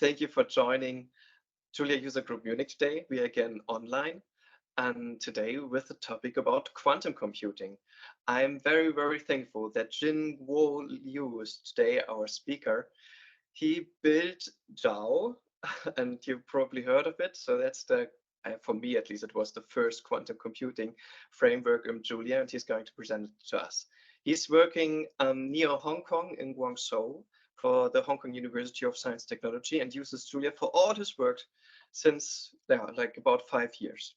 Thank you for joining Julia User Group Munich today. We are again online and today with a topic about quantum computing. I'm very thankful that Jinguo Liu is today our speaker. He built Yao, and you've probably heard of it. So that's for me at least, it was the first quantum computing framework in Julia, and he's going to present it to us. He's working near Hong Kong in Guangzhou for the Hong Kong University of Science and Technology and uses Julia for all his work since like about 5 years.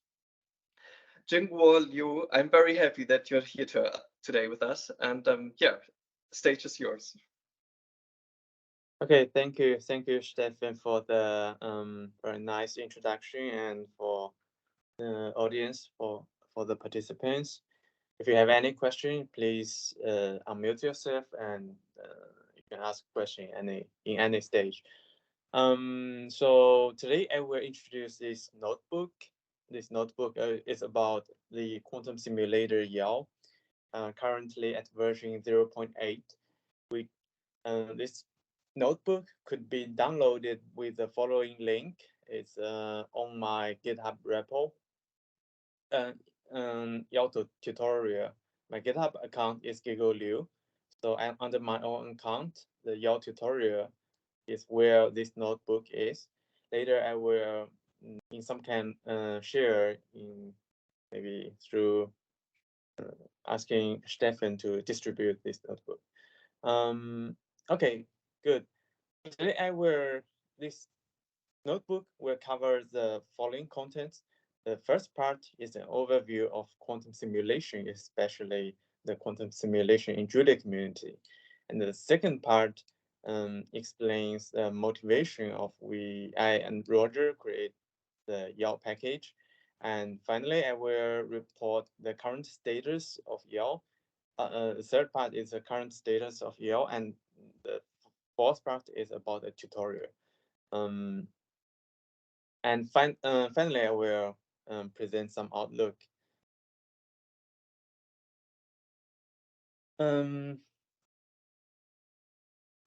Jinguo Liu, I'm very happy that you're here today with us. And yeah, the stage is yours. Okay, thank you, Stefan, for the very nice introduction and for the audience, for the participants. If you have any question, please unmute yourself and you can ask question in any stage. So today I will introduce this notebook. This notebook is about the quantum simulator Yao, currently at version 0.8. We this notebook could be downloaded with the following link. It's on my GitHub repo. Yao tutorial. My GitHub account is Jinguo Liu. So I'm under my own account. The Yao tutorial is where this notebook is. Later, I will, in some can share in maybe through asking Stefan to distribute this notebook. Okay, good. Today, this notebook will cover the following contents. The first part is an overview of quantum simulation, especially the quantum simulation in Julia community. And the second part explains the motivation of I and Roger create the Yao package. And finally, I will report the current status of Yao. The third part is the current status of Yao, and the fourth part is about the tutorial. And finally, I will present some outlook.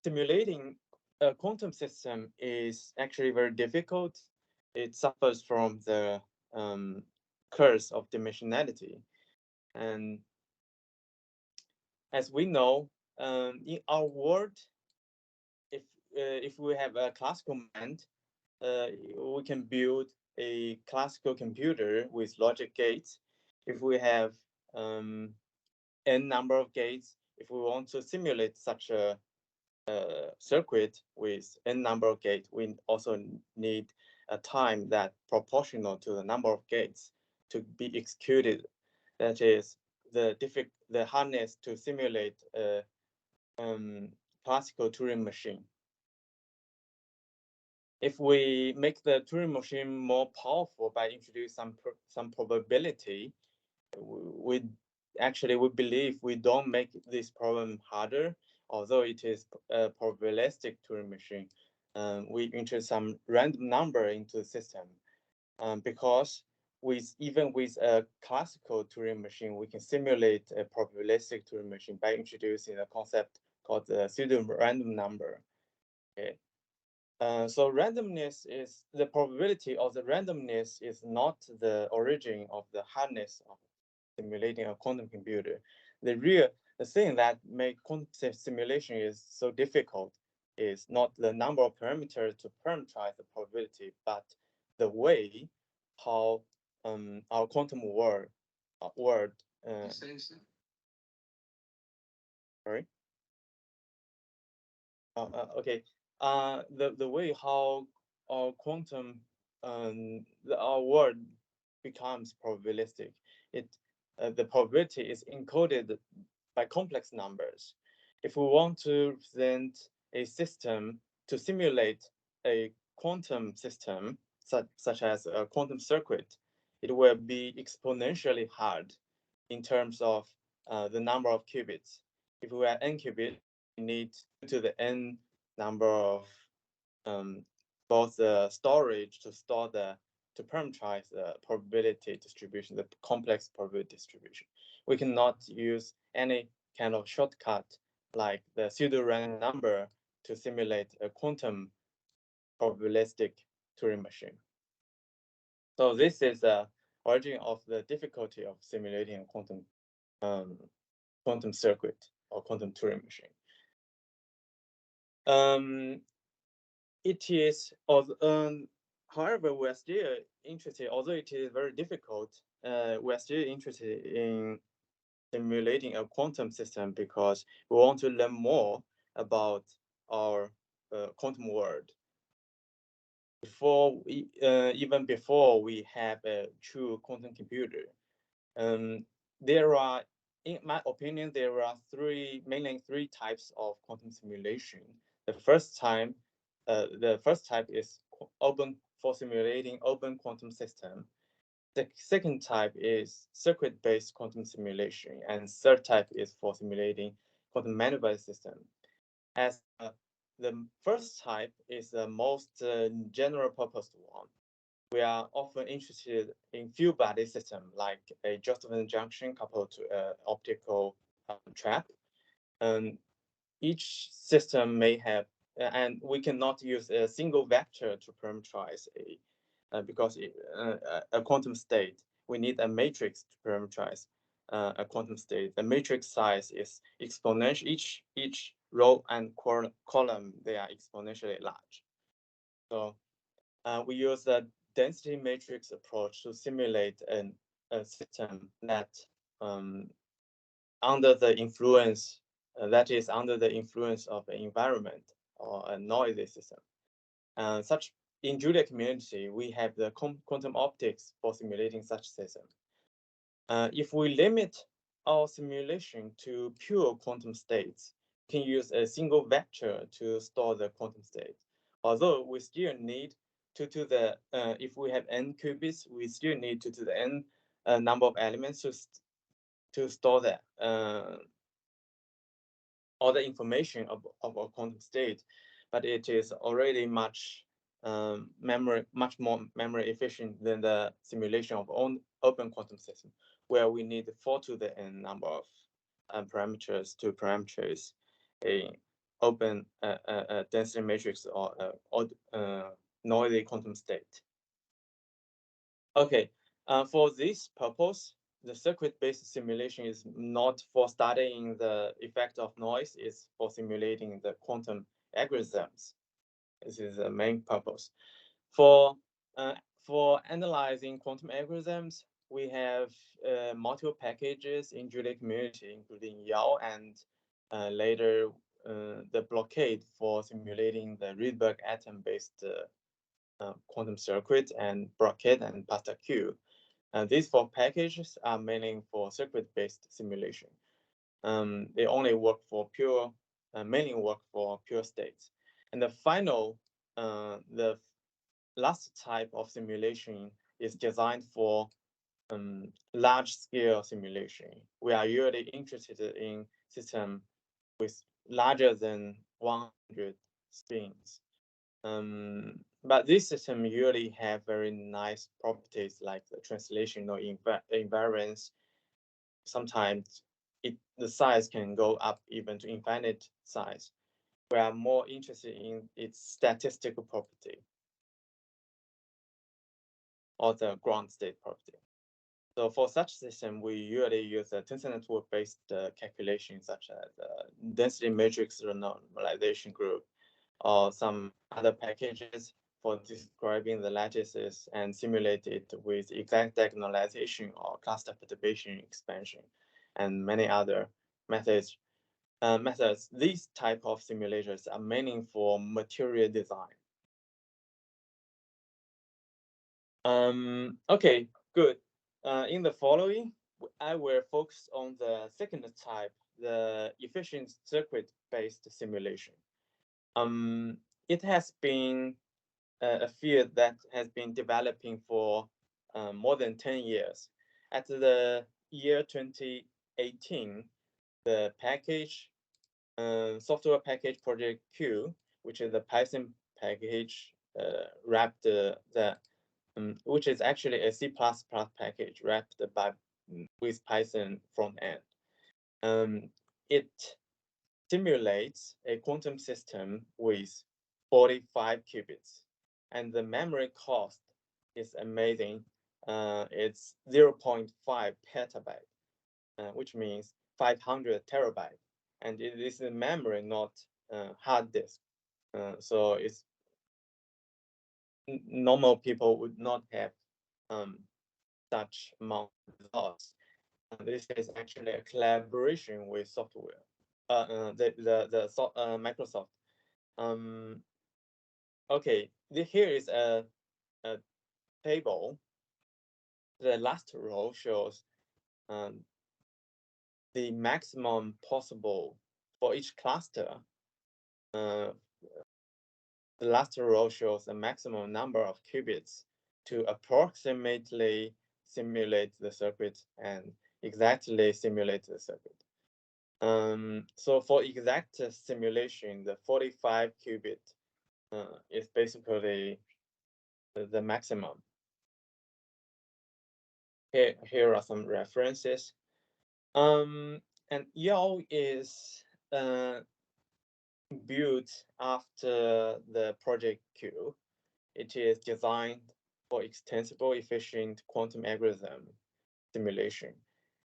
Simulating a quantum system is actually very difficult. It suffers from the curse of dimensionality. And as we know, in our world, if we have a classical mind, we can build a classical computer with logic gates. If we have n number of gates, if we want to simulate such a circuit with n number of gates, we also need a time that proportional to the number of gates to be executed. That is the hardness to simulate a classical Turing machine. If we make the Turing machine more powerful by introducing some probability, we believe we don't make this problem harder, although it is a probabilistic Turing machine. We introduce some random number into the system, because even with a classical Turing machine, we can simulate a probabilistic Turing machine by introducing a concept called the pseudo-random number. Okay. So randomness is the probability of the randomness is not the origin of the hardness of simulating a quantum computer. The thing that makes quantum simulation is so difficult is not the number of parameters to parameterize the probability, but the way how our quantum world sorry. Okay. The way how our quantum our world becomes probabilistic. The probability is encoded by complex numbers. If we want to represent a system to simulate a quantum system, such as a quantum circuit, it will be exponentially hard in terms of the number of qubits. If we have n qubits, we need 2 to the n number of both the storage to parameterize the probability distribution, the complex probability distribution. We cannot use any kind of shortcut like the pseudo-random number to simulate a quantum probabilistic Turing machine. So this is the origin of the difficulty of simulating a quantum circuit or quantum Turing machine. It is, however, we are still interested, although it is very difficult, we are still interested in simulating a quantum system because we want to learn more about our quantum world. Even before we have a true quantum computer, there are, in my opinion, there are mainly three types of quantum simulation. The first type is open for simulating open quantum system. The second type is circuit-based quantum simulation, and third type is for simulating quantum manipulated system. As the first type is the most general purpose one. We are often interested in few body system like a Josephson junction coupled to an optical trap. And each system may have, and we cannot use a single vector to parameterize because a quantum state. We need a matrix to parameterize a quantum state. The matrix size is exponential. Each row and column, they are exponentially large. So we use the density matrix approach to simulate a system that under the influence under the influence of an environment or a noisy system. Such in Julia community, we have the quantum optics for simulating such system. If we limit our simulation to pure quantum states, we can use a single vector to store the quantum state. Although we still need if we have n qubits, we still need to the n number of elements to store that all the information of a quantum state, but it is already much more memory efficient than the simulation of open quantum system, where we need 4 to the n number of parameters to parameterize a open density matrix or noisy quantum state. Okay, for this purpose, the circuit-based simulation is not for studying the effect of noise, it's for simulating the quantum algorithms. This is the main purpose. For analyzing quantum algorithms, we have multiple packages in Julia community, including Yao and later the blockade for simulating the Rydberg atom-based quantum circuit and blockade and PastaQ. These 4 packages are mainly for circuit-based simulation. They only work for mainly work for pure states. And the last type of simulation is designed for large-scale simulation. We are usually interested in system with larger than 100 spins. But this system usually have very nice properties like the translational invariance. Sometimes the size can go up even to infinite size. We are more interested in its statistical property or the ground state property. So for such system, we usually use a tensor network-based calculation such as density matrix normalization group or some other packages for describing the lattices and simulate it with exact diagonalization or cluster perturbation expansion and many other methods. These type of simulators are mainly for material design. Okay, good. In the following, I will focus on the second type, the efficient circuit-based simulation. It has been a field that has been developing for more than 10 years. At the year 2018, the software package project Q, which is the Python package wrapped which is actually a C++ package wrapped with Python front end. It simulates a quantum system with 45 qubits. and the memory cost is amazing. It's 0.5 petabyte, which means 500 terabyte, and it is a memory, not hard disk. So it's normal people would not have such amount of results. This is actually a collaboration with software, Microsoft. Okay, here is a table. The last row shows the maximum possible for each cluster. The last row shows the maximum number of qubits to approximately simulate the circuit and exactly simulate the circuit. So for exact simulation, the 45 qubit is basically the maximum. Here are some references. And Yao is built after the Project Q. It is designed for extensible, efficient quantum algorithm simulation,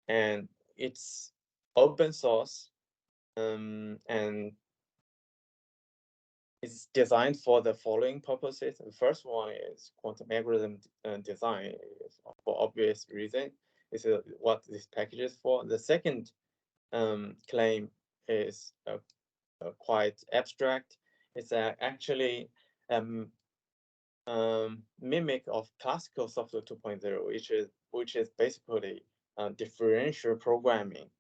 and it's open source, and it's designed for the following purposes. The first one is quantum algorithm design, for obvious reason. This is what this package is for. The second claim is quite abstract. It's actually mimic of classical software 2.0, which is basically differential programming.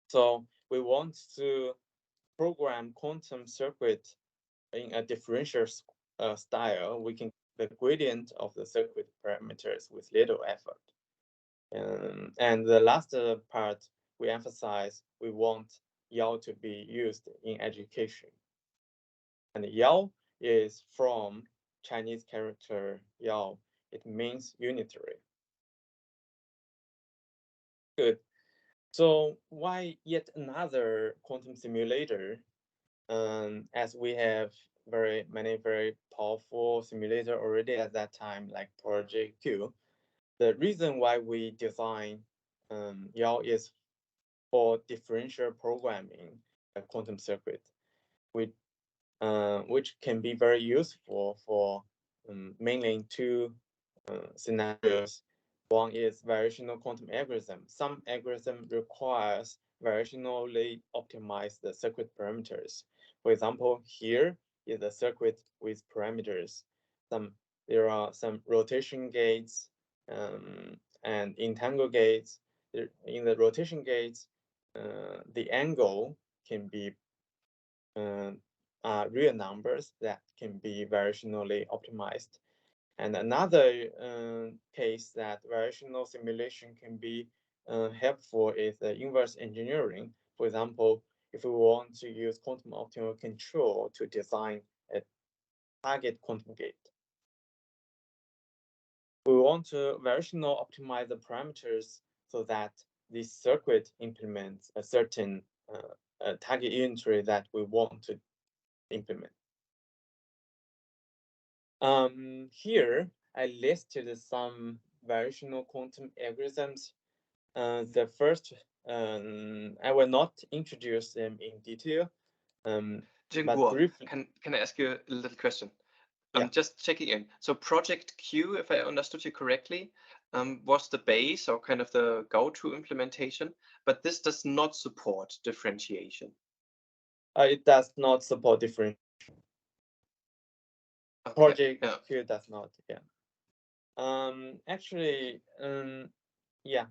So we want to program quantum circuit in a differential style. We can the gradient of the circuit parameters with little effort. And the last part we emphasize, we want Yao to be used in education. And Yao is from Chinese character Yao. It means unitary. Good. So why yet another quantum simulator? As we have many very powerful simulator already at that time, like Project Q. The reason why we design Yao is for differential programming a quantum circuit, which can be very useful for mainly in two scenarios. One is variational quantum algorithm. Some algorithm requires variationally optimize the circuit parameters. For example, here is a circuit with parameters. There are some rotation gates and entangle gates. In the rotation gates, the angle can be real numbers that can be variationally optimized. And another case that variational simulation can be helpful is inverse engineering. For example, if we want to use quantum optimal control to design a target quantum gate, we want to variational optimize the parameters so that this circuit implements a certain target unitary that we want to implement. Here, I listed some variational quantum algorithms. The first, I will not introduce them in detail, but Jinguo, briefly. can I ask you a little question? Yeah. I'm just checking in. So Project Q, if I understood you correctly, was the base or kind of the go-to implementation, but this does not support differentiation. It does not support differentiation. Okay. Project Yeah. Q does not. Yeah. Actually, yeah.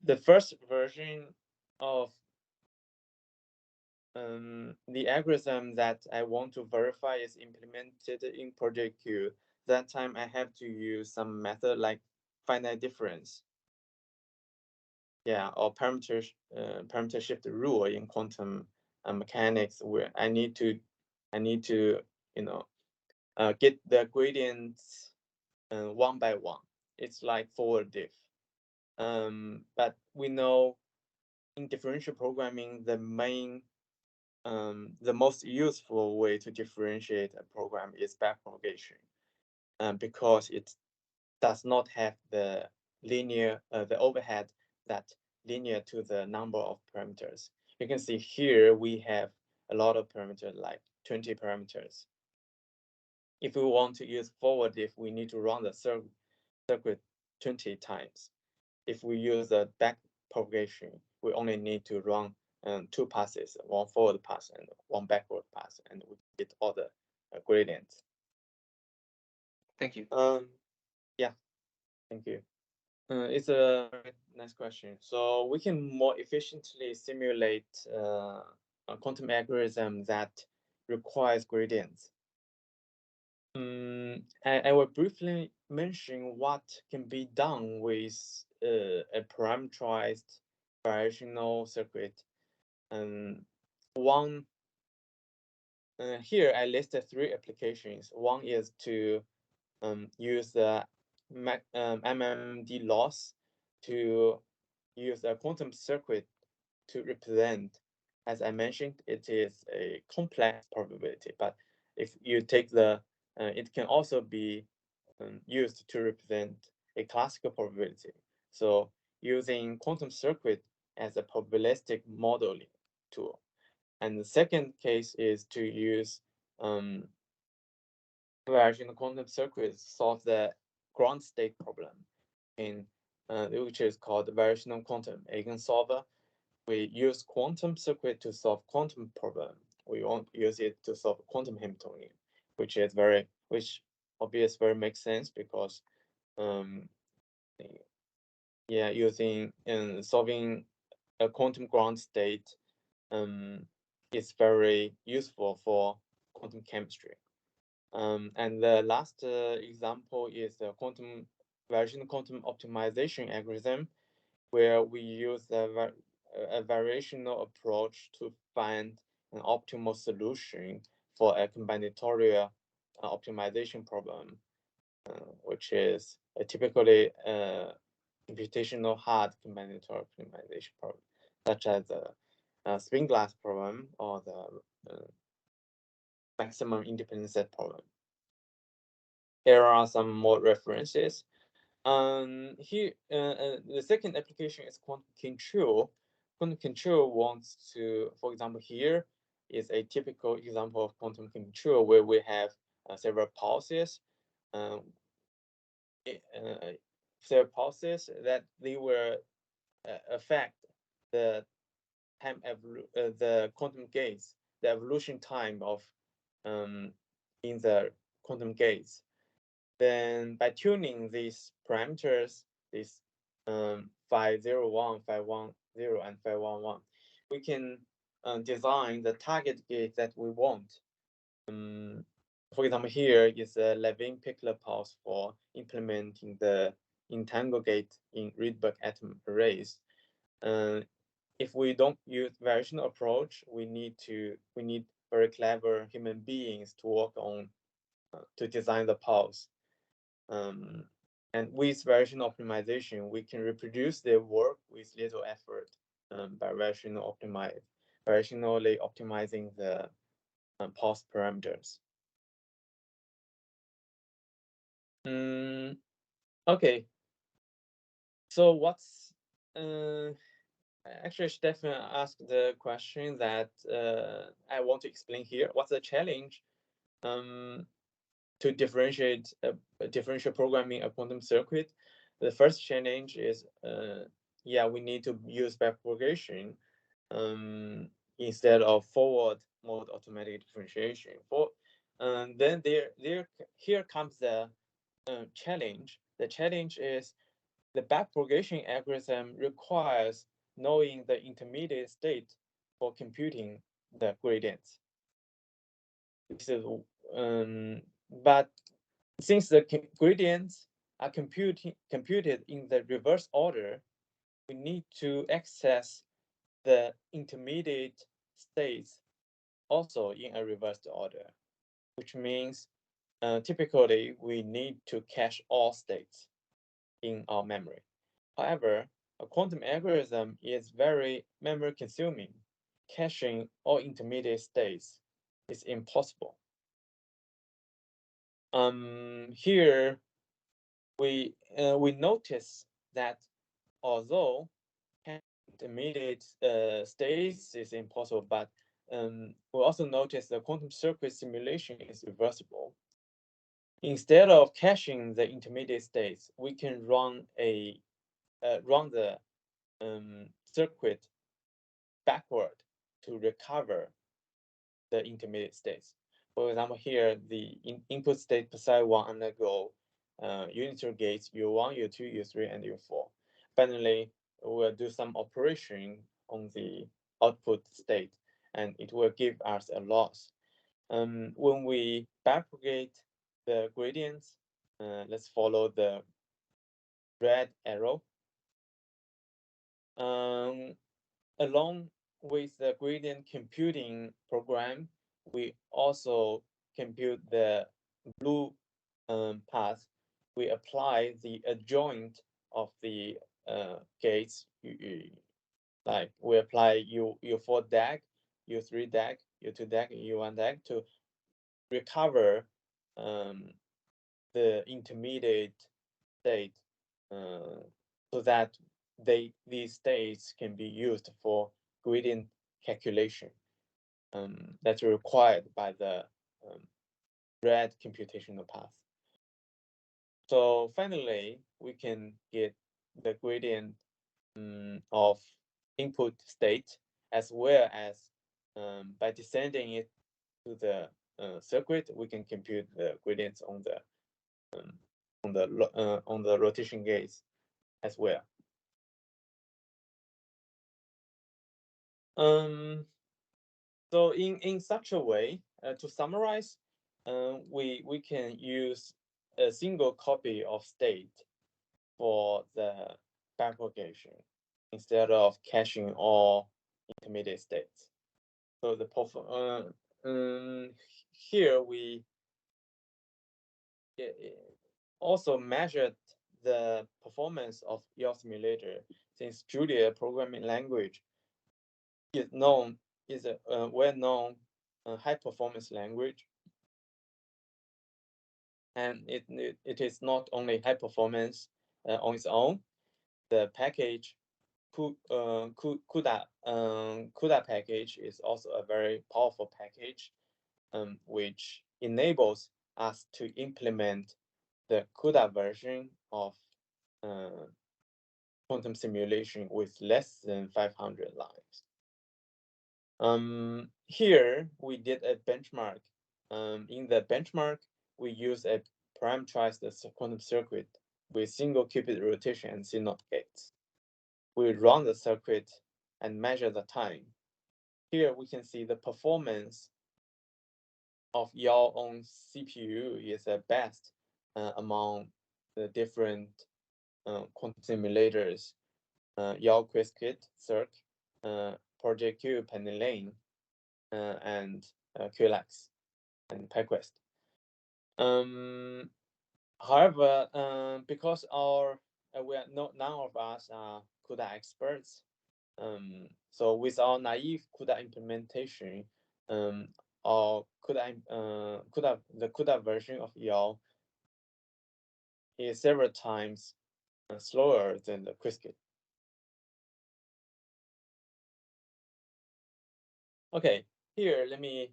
The first version of the algorithm that I want to verify is implemented in Project Q. That time I have to use some method like finite difference. Yeah, or parameter shift rule in quantum mechanics, where I need to get the gradients one by one. It's like forward diff. But we know in differential programming, the main the most useful way to differentiate a program is backpropagation, because it does not have the the overhead that linear to the number of parameters. You can see here we have a lot of parameters, like 20 parameters. If we want to use forward diff, we need to run the circuit 20 times. If we use the back propagation, we only need to run 2 passes, one forward pass and one backward pass, and we get all the gradients. Thank you. Yeah, thank you. It's a very nice question. So we can more efficiently simulate a quantum algorithm that requires gradients. I will briefly mention what can be done with a parameterized variational circuit. One Here I listed 3 applications. One is to use the MMD loss to use a quantum circuit to represent. As I mentioned, it is a complex probability, but if you take it can also be used to represent a classical probability. So using quantum circuit as a probabilistic modeling tool. And the second case is to use variational quantum circuits solve the ground state problem in which is called variational quantum eigensolver. We use quantum circuit to solve quantum problem. We won't use it to solve quantum Hamiltonian, which obviously very makes sense because using and solving a quantum ground state is very useful for quantum chemistry. And the last example is the variational quantum optimization algorithm, where we use a variational approach to find an optimal solution for a combinatorial optimization problem, which is a typically computational hard combinatorial optimization problem, such as the spin glass problem or the maximum independent set problem. Here are some more references. Here, the second application is quantum control. Quantum control wants to, for example, here is a typical example of quantum control where we have several pulses, that they will affect the the quantum gates, the evolution time of in the quantum gates. Then by tuning these parameters, these 501, 510, and 511, we can design the target gate that we want. For example, here is a Levin-Pickler pulse for implementing the entangle gate in Rydberg atom arrays. If we don't use variational approach, we need very clever human beings to work on to design the pulse. And with variational optimization, we can reproduce their work with little effort by rationally optimizing the pulse parameters. Okay. So what's actually Stefan asked the question that I want to explain here. What's the challenge to differentiate differential programming a quantum circuit? The first challenge is we need to use backpropagation instead of forward mode automatic differentiation. Then here comes the challenge. The challenge is the backpropagation algorithm requires knowing the intermediate state for computing the gradients. But since the gradients are computed in the reverse order, we need to access the intermediate states also in a reversed order, which means typically we need to cache all states in our memory. However, a quantum algorithm is very memory consuming. caching all intermediate states is impossible. Here we notice that although intermediate states is impossible, but we also notice the quantum circuit simulation is reversible. Instead of caching the intermediate states, we can run the circuit backward to recover the intermediate states. For example, here the input state psi 1 undergo unitary gates U1, U2, U3, and U4. Finally, we'll do some operation on the output state, and it will give us a loss. When we propagate the gradients, let's follow the red arrow. Along with the gradient computing program, we also compute the blue path. We apply the adjoint of the gates, like we apply U4 DAG, U3 DAG, U2 DAG, U1 DAG to recover the intermediate state so that these states can be used for gradient calculation that's required by the red computational path. So finally, we can get the gradient of input state as well as by descending it to the circuit, we can compute the gradients on the rotation gates as well. So in such a way, to summarize, we can use a single copy of state for the backpropagation instead of caching all intermediate states. So here we also measured the performance of Yao simulator, since Julia programming language is a well-known high performance language, and it is not only high performance on its own. The package CUDA package is also a very powerful package, which enables us to implement the CUDA version of quantum simulation with less than 500 lines. Here we did a benchmark. In the benchmark, we use a parameterized quantum circuit with single qubit rotation and CNOT gates. We run the circuit and measure the time. Here we can see the performance of Yao on CPU is the best among the different quantum simulators, Yao Qiskit, Cirq, Project Q, Penny Lane, and QLAX and PyQuest. However, because none of us are CUDA experts, so with our naive CUDA implementation, our the CUDA version of Yao is several times slower than the Qiskit. Okay, here let me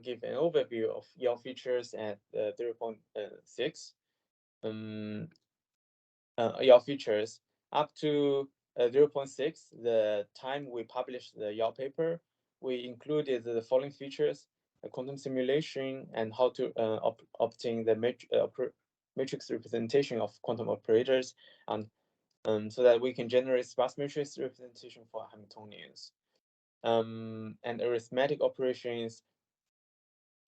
give an overview of Yao features at 0.6. Yao features up to 0.6, the time we published the Yao paper, we included the following features: a quantum simulation and how to obtain the matrix representation of quantum operators, and so that we can generate sparse matrix representation for Hamiltonians, and arithmetic operations,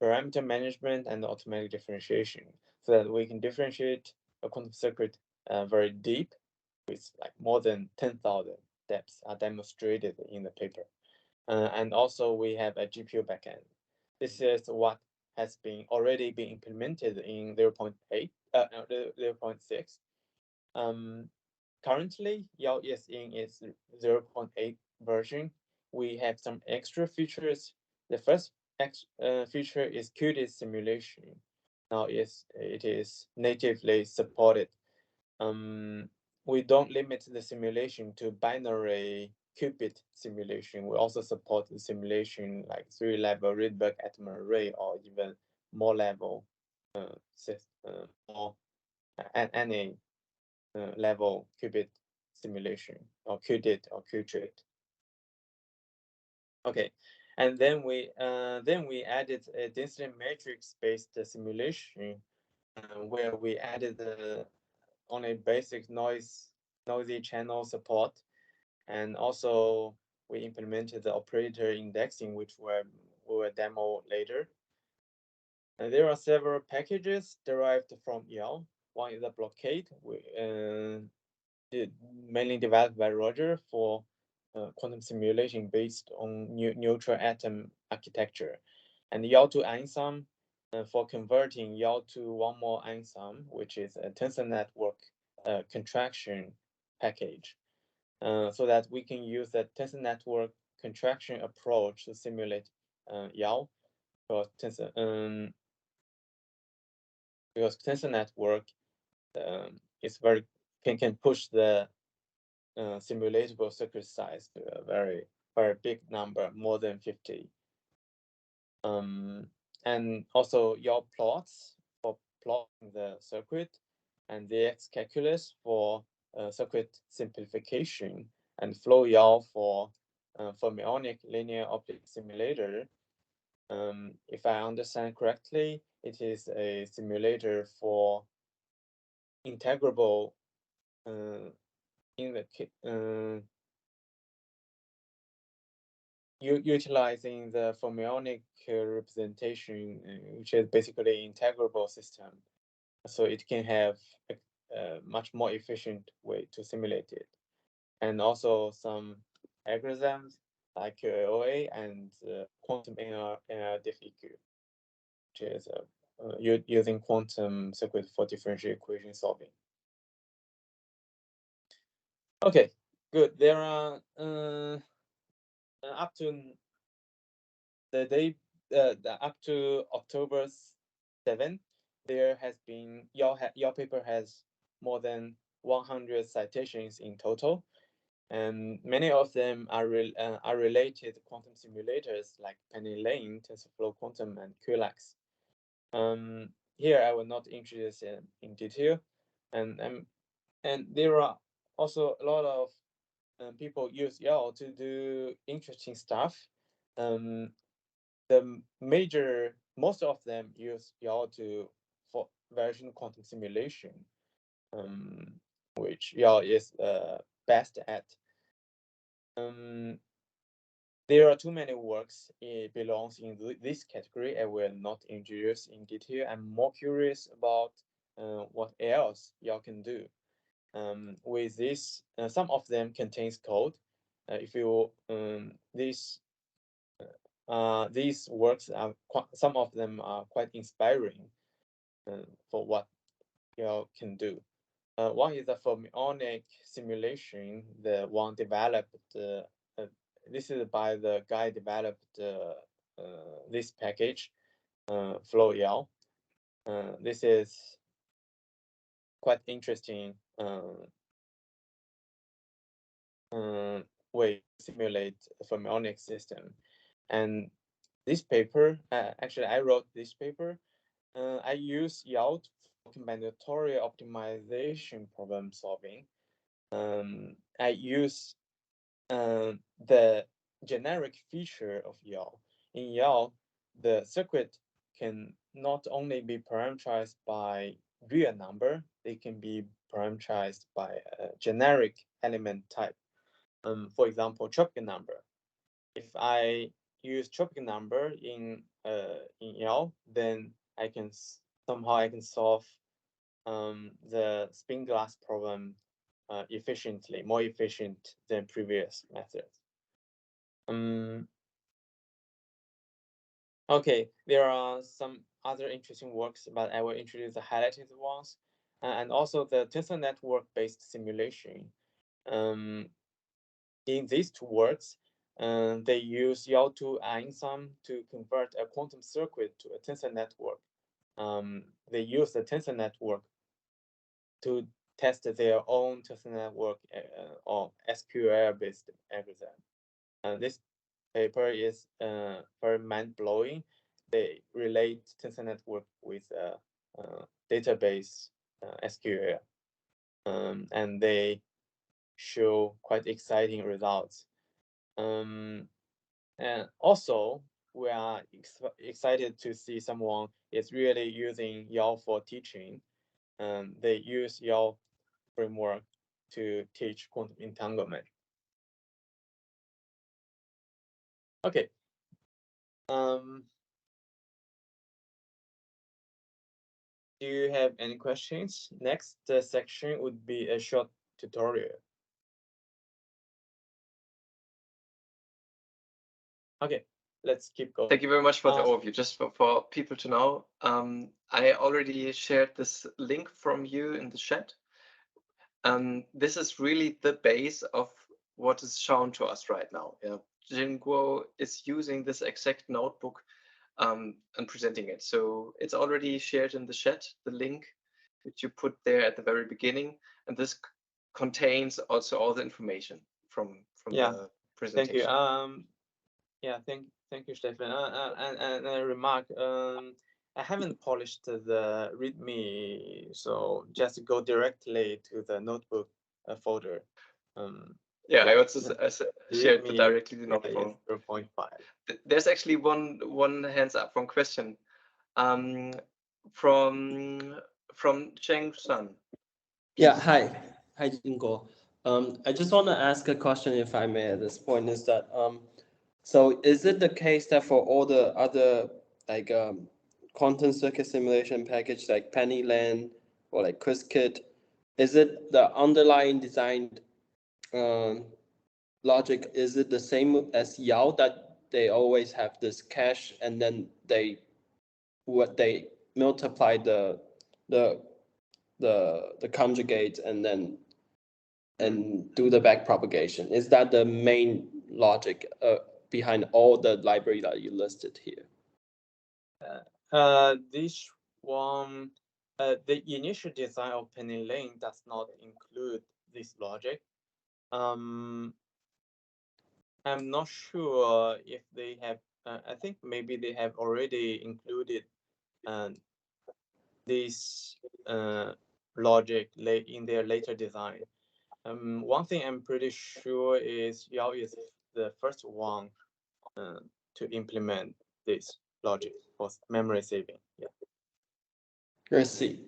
parameter management, and automatic differentiation, so that we can differentiate a quantum circuit very deep, with like more than 10,000 steps are demonstrated in the paper. And also we have a GPU backend. This is what has already been implemented in 0.6. Currently, Yao is in its 0.8 version, we have some extra features. The first feature is qubit simulation. Now it is natively supported. We don't limit the simulation to binary qubit simulation. We also support the simulation like 3-level Rydberg atom array or even more level, or any level qubit simulation or qubit or qubit. Okay, and then we added a density matrix based simulation where we added only basic noisy channel support, and also we implemented the operator indexing, which we will demo later. And there are several packages derived from Yao. One is a blockade, mainly developed by Roger for quantum simulation based on neutral atom architecture, and Yao-to Einsam for converting Yao to one more Einsam, which is a tensor network contraction package, so that we can use the tensor network contraction approach to simulate Yao, because tensor network is can push the simulatable circuit size to a very big number, more than 50. And also Yao plots for plotting the circuit, and the X calculus for circuit simplification, and flow Yao for fermionic linear optic simulator. If I understand correctly, it is a simulator for integrable utilizing the fermionic representation, which is basically integrable system, so it can have a much more efficient way to simulate it, and also some algorithms like QAOA and quantum NRDFEQ, which is using quantum circuit for differential equation solving. Okay, good. There are up to the day, up to October 7th, there has been Yao paper has more than 100 citations in total, and many of them are related quantum simulators like Penny Lane, TensorFlow Quantum, and QLAX. Here I will not introduce in detail, and there are also a lot of people use Yao to do interesting stuff. Most of them use Yao for version quantum simulation, which Yao is best at. There are too many works it belongs in this category. I will not introduce in detail. I'm more curious about what else Yao can do. With this, some of them contains code. If you these works are some of them are quite inspiring for what Yao can do. One is the fermionic simulation, the one developed. This is by the guy developed this package, Flow Yao. This is quite interesting way to simulate a fermionic system. And this paper, actually, I wrote this paper. I use Yao for combinatorial optimization problem solving. I use the generic feature of Yao. In Yao, the circuit can not only be parameterized by real number, they can be parameterized by a generic element type. For example, tropic number. If I use tropic number in Yao, then I can somehow solve the spin glass problem efficiently, more efficient than previous methods. Okay, there are some other interesting works, but I will introduce the highlighted ones, and also the tensor network-based simulation. In these two works, They use Yao-2 enzyme to convert a quantum circuit to a tensor network. They use the tensor network to test their own tensor network or SQL-based algorithm. This paper is very mind-blowing. They relate tensor network with database SQL, and they show quite exciting results. And also, we are excited to see someone is really using Yao for teaching. They use Yao framework to teach quantum entanglement. Okay. Do you have any questions? Next section would be a short tutorial. Okay, let's keep going. Thank you very much for the overview. Just for people to know, I already shared this link from you in the chat. This is really the base of what is shown to us right now. Yeah. Jinguo is using this exact notebook and presenting it. So it's already shared in the chat, the link which you put there at the very beginning. And this contains also all the information from the presentation. Thank you. Yeah, thank you, Stefan. And a remark. I haven't polished the README, so just go directly to the notebook folder. I also shared directly the notebook. 0.5. There's actually one hands up, one question from Cheng Sun. Yeah, hi Jinguo. I just want to ask a question, if I may, at this point, is that so is it the case that for all the other like quantum circuit simulation package like PennyLand or like Qiskit, is it the underlying design logic, is it the same as Yao, that they always have this cache and then they multiply the conjugate and then do the back propagation? Is that the main logic behind all the library that you listed here? This one, the initial design of PennyLane does not include this logic. I'm not sure if they have. I think maybe they have already included this logic in their later design. One thing I'm pretty sure is Yao is the first one to implement this logic for memory saving. Yeah. I see.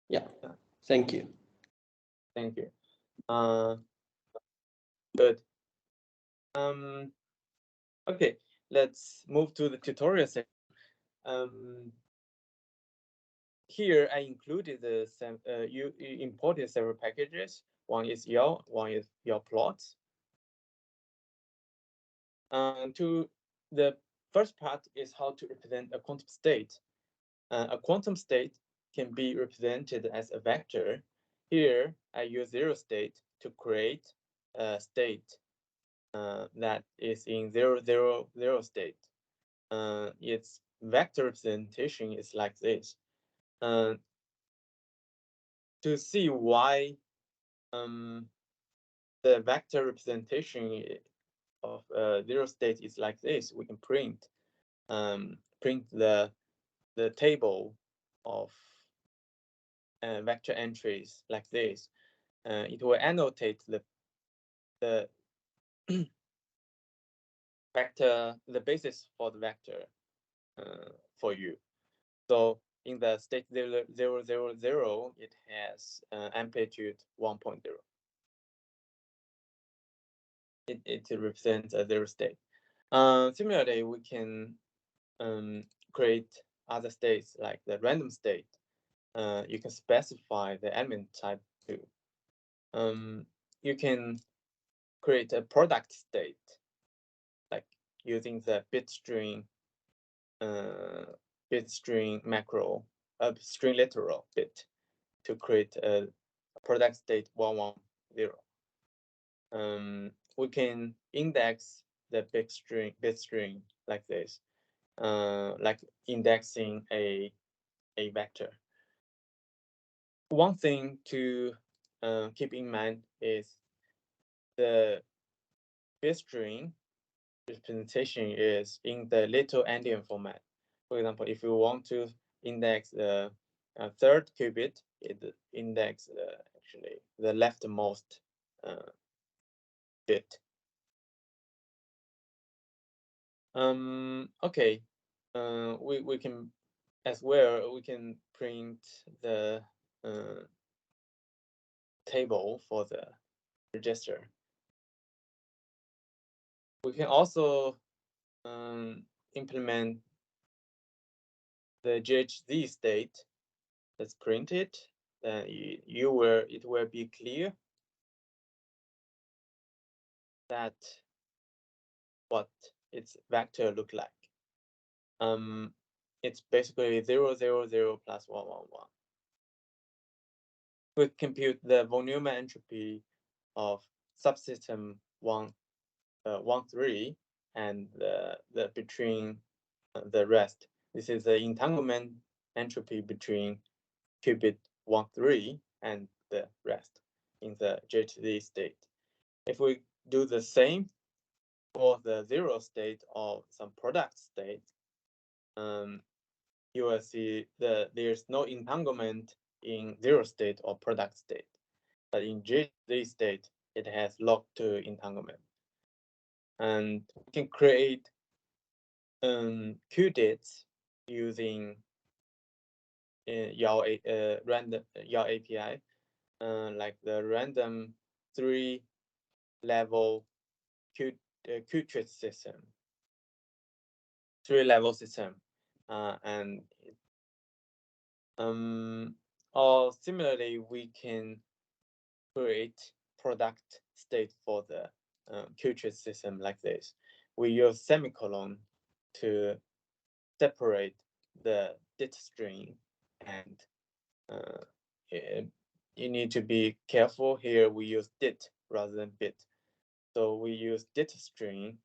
Yeah. Thank you. Thank you. Good. Okay, let's move to the tutorial section. Here I included you imported several packages. One is Yao, one is Yao plots. The first part is how to represent a quantum state. A quantum state can be represented as a vector. Here I use zero state to create a state that is in 0, 0, 0 state. Its vector representation is like this. To see why the vector representation of 0 state is like this, we can print the table of vector entries like this. It will annotate the vector, the basis for the vector for you. So in the state 0, 0, 0, 0, it has amplitude 1.0. It represents a 0 state. Similarly, we can create other states like the random state. You can specify the element type too. You can create a product state, like using the bit string macro, string literal bit to create a product state 110. we can index the bit string like this, like indexing a vector. One thing to keep in mind is the bit string representation is in the little endian format. For example, if you want to index the third qubit, it index actually the leftmost bit. Okay, we can as well, we can print the table for the register. We can also implement the GHZ state that's printed. Then it will be clear that what its vector look like. It's basically 0, 0, 0 plus 1, 1, 1. We compute the von Neumann entropy of subsystem 1, 1, 3 and the between the rest. This is the entanglement entropy between qubit 1, 3 and the rest in the GHZ state. If we do the same for the 0 state or some product state, you will see there's no entanglement in 0 state or product state, but in GHZ state, it has log2 entanglement. And we can create qubits using Yao API, like the random 3-level qubit system, 3-level system, and or similarly, we can create product state for the qubit system like this. We use semicolon to separate the data string, and you need to be careful here. We use dit rather than bit. So we use data string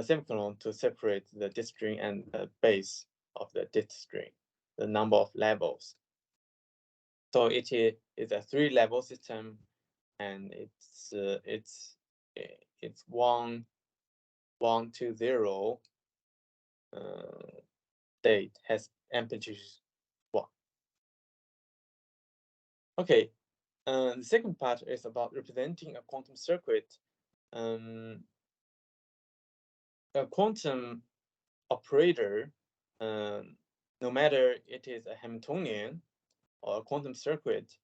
semicolon to separate the data string and the base of the data string, the number of levels. So it is a 3-level system, and it's 1, 1 to 0 state has amplitude 1. Okay, the second part is about representing a quantum circuit. A quantum operator, no matter it is a Hamiltonian or a quantum circuit,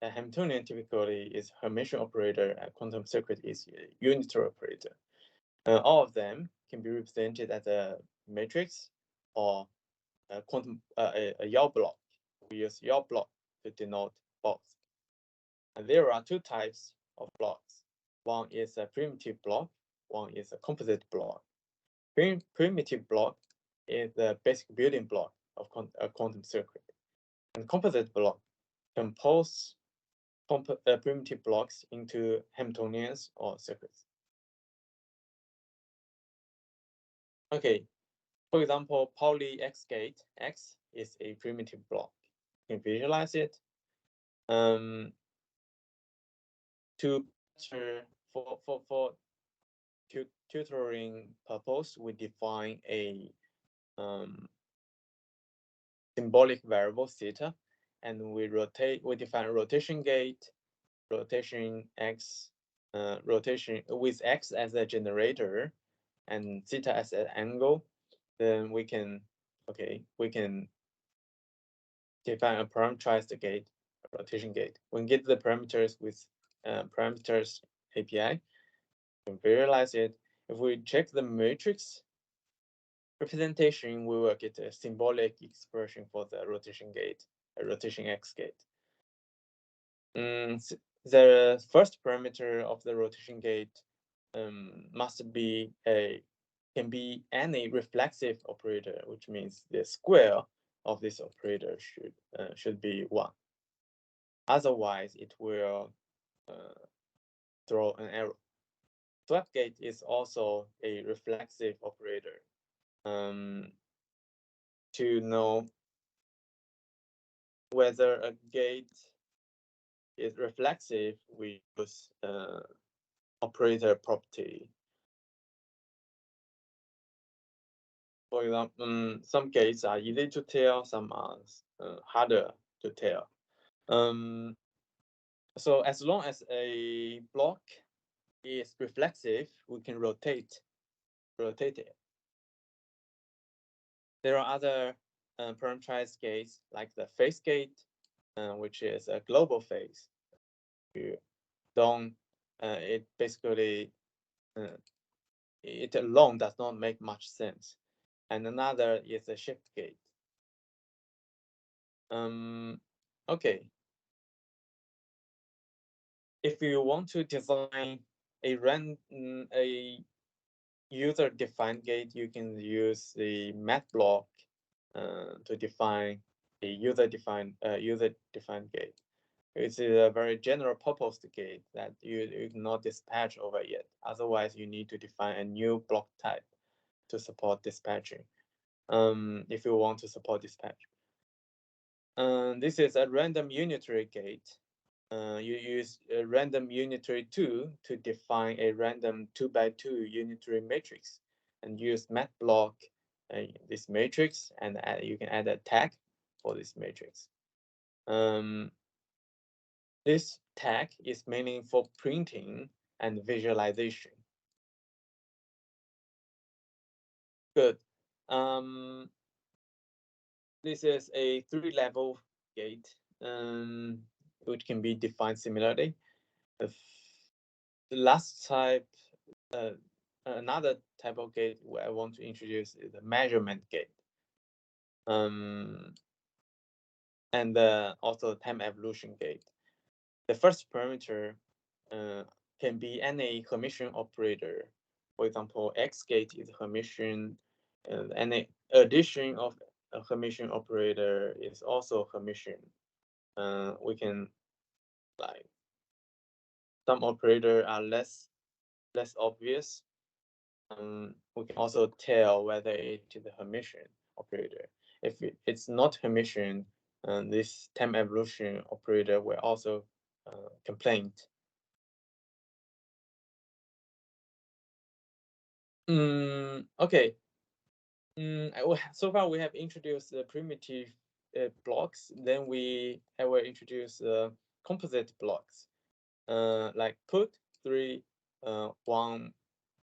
a Hamiltonian typically is Hermitian operator, a quantum circuit is a unitary operator. All of them can be represented as a matrix or a quantum a Yao block. We use Yao block to denote both. And there are 2 types of blocks. One is a primitive block, one is a composite block. Primitive block is the basic building block of a quantum circuit. And composite block compose primitive blocks into Hamiltonians or circuits. Okay, for example, Pauli X gate, X is a primitive block. You can visualize it. For tutoring purpose, we define a symbolic variable theta, and we define rotation gate, rotation x, rotation with x as a generator and theta as an angle. Then we can define a parameterized gate, a rotation gate. We can get the parameters with parameters API. We can visualize it. If we check the matrix representation, we will get a symbolic expression for the rotation gate, a rotation x gate. The first parameter of the rotation gate can be any reflexive operator, which means the square of this operator should be 1. Otherwise, it will throw an error. swap gate is also a reflexive operator. To know whether a gate is reflexive, we use operator property. For example, some gates are easy to tell, some are harder to tell. So as long as a block is reflexive, we can rotate it. There are other parameterized gates like the phase gate, which is a global phase. You don't. It basically it alone does not make much sense. And another is a shift gate. Okay. If you want to design a user-defined gate, you can use the Matblock to define a user-defined gate. It's a very general purpose gate that you cannot dispatch over yet. Otherwise, you need to define a new block type to support dispatching. If you want to support dispatch. This is a random unitary gate. You use a random unitary 2 to define a random 2x2 unitary matrix and use Matblock this matrix, and you can add a tag for this matrix. This tag is mainly for printing and visualization. Good. This is a 3-level gate, which can be defined similarly. The last type, another type of gate I want to introduce is the measurement gate. And also time evolution gate. The first parameter can be any Hermitian operator. For example, X gate is Hermitian, and any addition of a Hermitian operator is also Hermitian. We can, like, some operator are less obvious. We can also tell whether it is a Hermitian operator. If it's not Hermitian, this time evolution operator will also complain. Okay. So far we have introduced the primitive blocks. Then I will introduce composite blocks, like put 3 1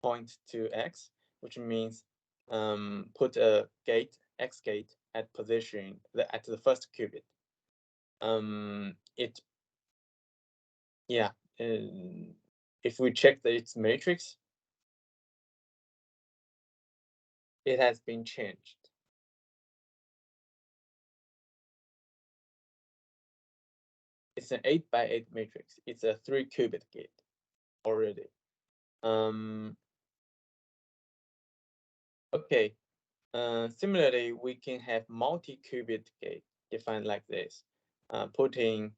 point to x, which means put a gate x gate at position at the first qubit. If we check its matrix, it has been changed. It's an 8x8 matrix. It's a 3-qubit gate already. Okay. Similarly, we can have multi-qubit gate defined like this, putting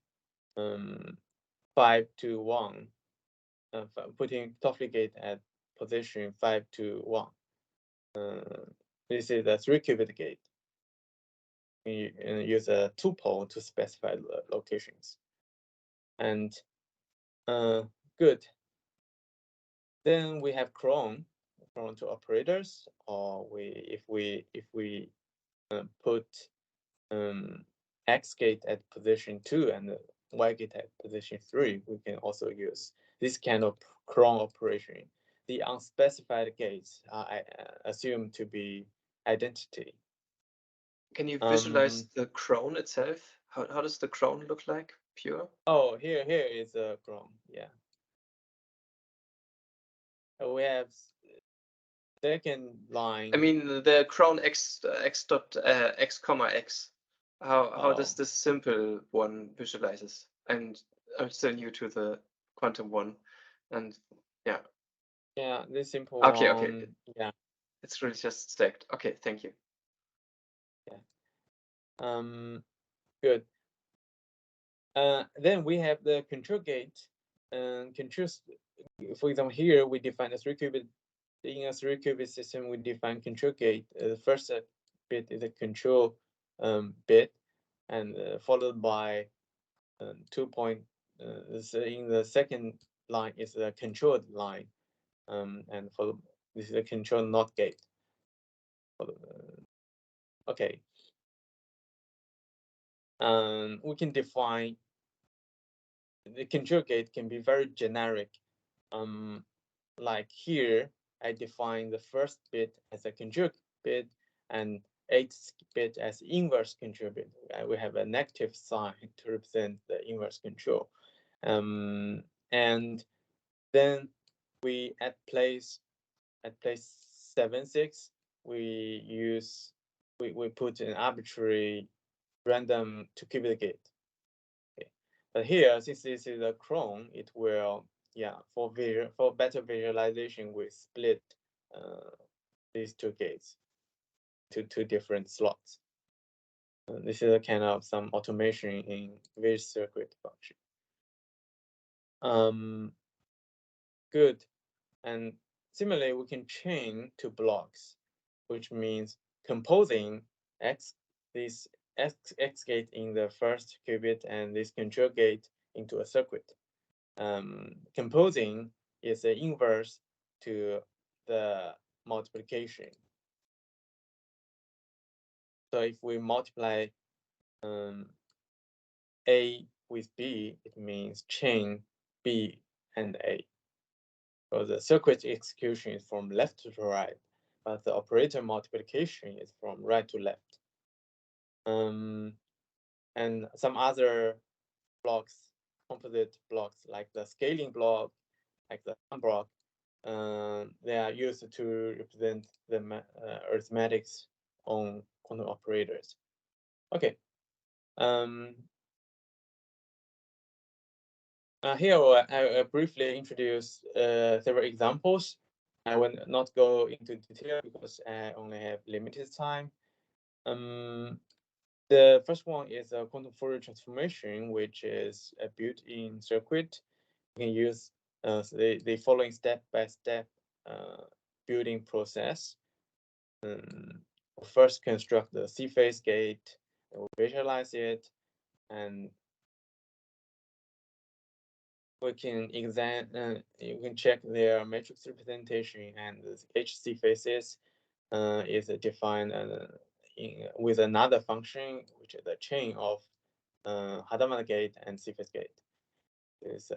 5 to 1, putting Toffoli gate at position 5 to 1. This is a 3-qubit gate. We use a tuple to specify the locations. And good. Then we have cron to operators, or if we put X gate at position 2 and Y gate at position 3, we can also use this kind of cron operation. The unspecified gates are assumed to be identity. Can you visualize the cron itself? How does the cron look like? Pure? Oh, here is a cron. Yeah. We have second line. I mean the cron x dot x comma x. How does this simple one visualizes? And I'm still new to the quantum one, and yeah. Yeah, this simple Okay, one. okay. Yeah. It's really just stacked. Okay, thank you. Yeah. Good. Then we have the control gate. for example, here we define a 3-qubit. In a 3-qubit system, we define control gate. The first bit is a control bit, and followed by 2 point. In the second line is the controlled line, and for this is a control NOT gate. Okay. We can define the control gate can be very generic. Like here, I define the first bit as a control bit and 8th bit as inverse control bit. We have a negative sign to represent the inverse control. And then we at place 7-6, we put an arbitrary random 2-qubit gate. Okay. But here, since this is a clone, it will, for better visualization, we split these 2 gates to 2 different slots. This is a kind of some automation in bridge circuit function. Good. And similarly, we can chain 2 blocks, which means composing this X gate in the first qubit and this control gate into a circuit. Composing is the inverse to the multiplication. So if we multiply A with B, it means chain B and A. So the circuit execution is from left to right, but the operator multiplication is from right to left. And some other blocks, composite blocks, like the scaling block, like the sum block, they are used to represent the arithmetics on quantum operators. Okay. Here I briefly introduce several examples. I will not go into detail because I only have limited time. The first one is a quantum Fourier transformation, which is a built-in circuit. You can use the following step-by-step building process. First, construct the C-phase gate, and we'll visualize it, and we can you can check their matrix representation, and the HC phases is defined with another function, which is the chain of Hadamard gate and C-phase gate. This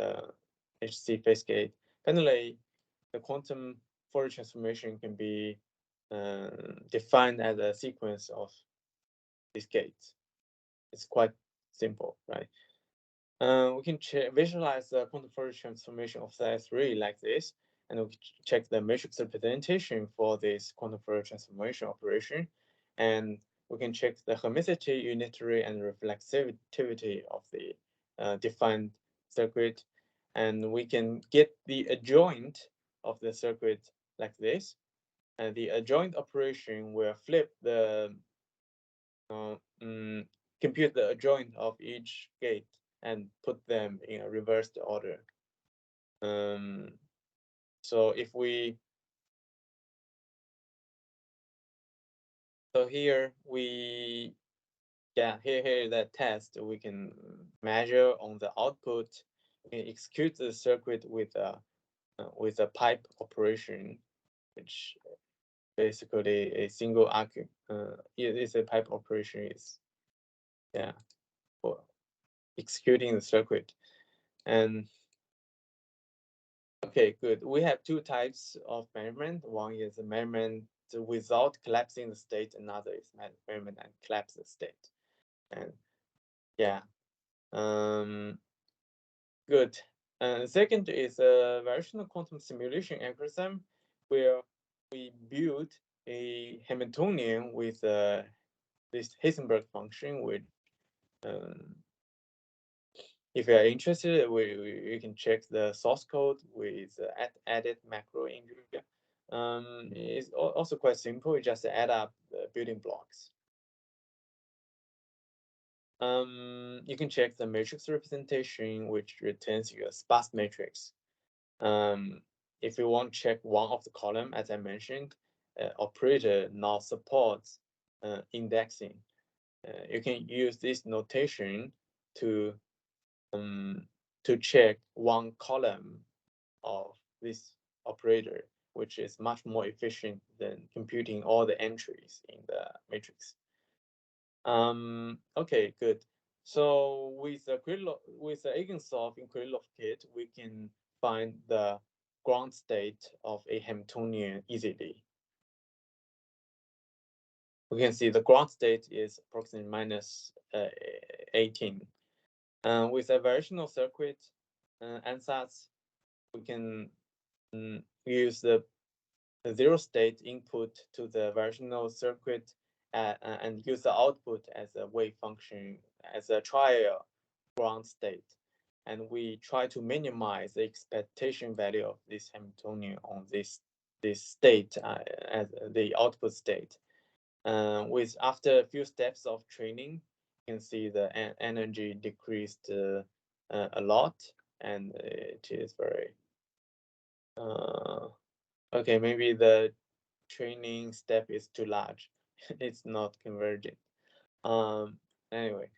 HC phase gate. Finally, the quantum Fourier transformation can be defined as a sequence of these gates. It's quite simple, right? We can visualize the quantum Fourier transformation of size 3 like this, and we can check the matrix representation for this quantum Fourier transformation operation, and we can check the hermicity, unitary, and reflexivity of the defined circuit, and we can get the adjoint of the circuit like this, and the adjoint operation will flip the compute the adjoint of each gate and put them in a reversed order. So if we, here here that test, we can measure on the output, we can execute the circuit with a pipe operation, which basically a single arc is a pipe operation is for executing the circuit. And okay, good. We have 2 types of measurement. One is a measurement without collapsing the state. Another is measurement and collapse the state. And good. And second is a variational quantum simulation algorithm, where we build a Hamiltonian with this Heisenberg function, which if you are interested, we can check the source code with added macro in here. It's also quite simple. You just add up the building blocks. You can check the matrix representation, which returns you a sparse matrix. If you want to check one of the column, as I mentioned, operator now supports indexing. You can use this notation to check one column of this operator, which is much more efficient than computing all the entries in the matrix. Okay, good. So with the eigensolve in Krylov kit, we can find the ground state of a Hamiltonian easily. We can see the ground state is approximately minus 18. With a variational circuit ansatz, we can use the zero state input to the variational circuit and use the output as a wave function, as a trial ground state. And we try to minimize the expectation value of this Hamiltonian on this state as the output state. With after a few steps of training, you can see the energy decreased a lot, and it is very okay. Maybe the training step is too large. It's not convergent. Anyway,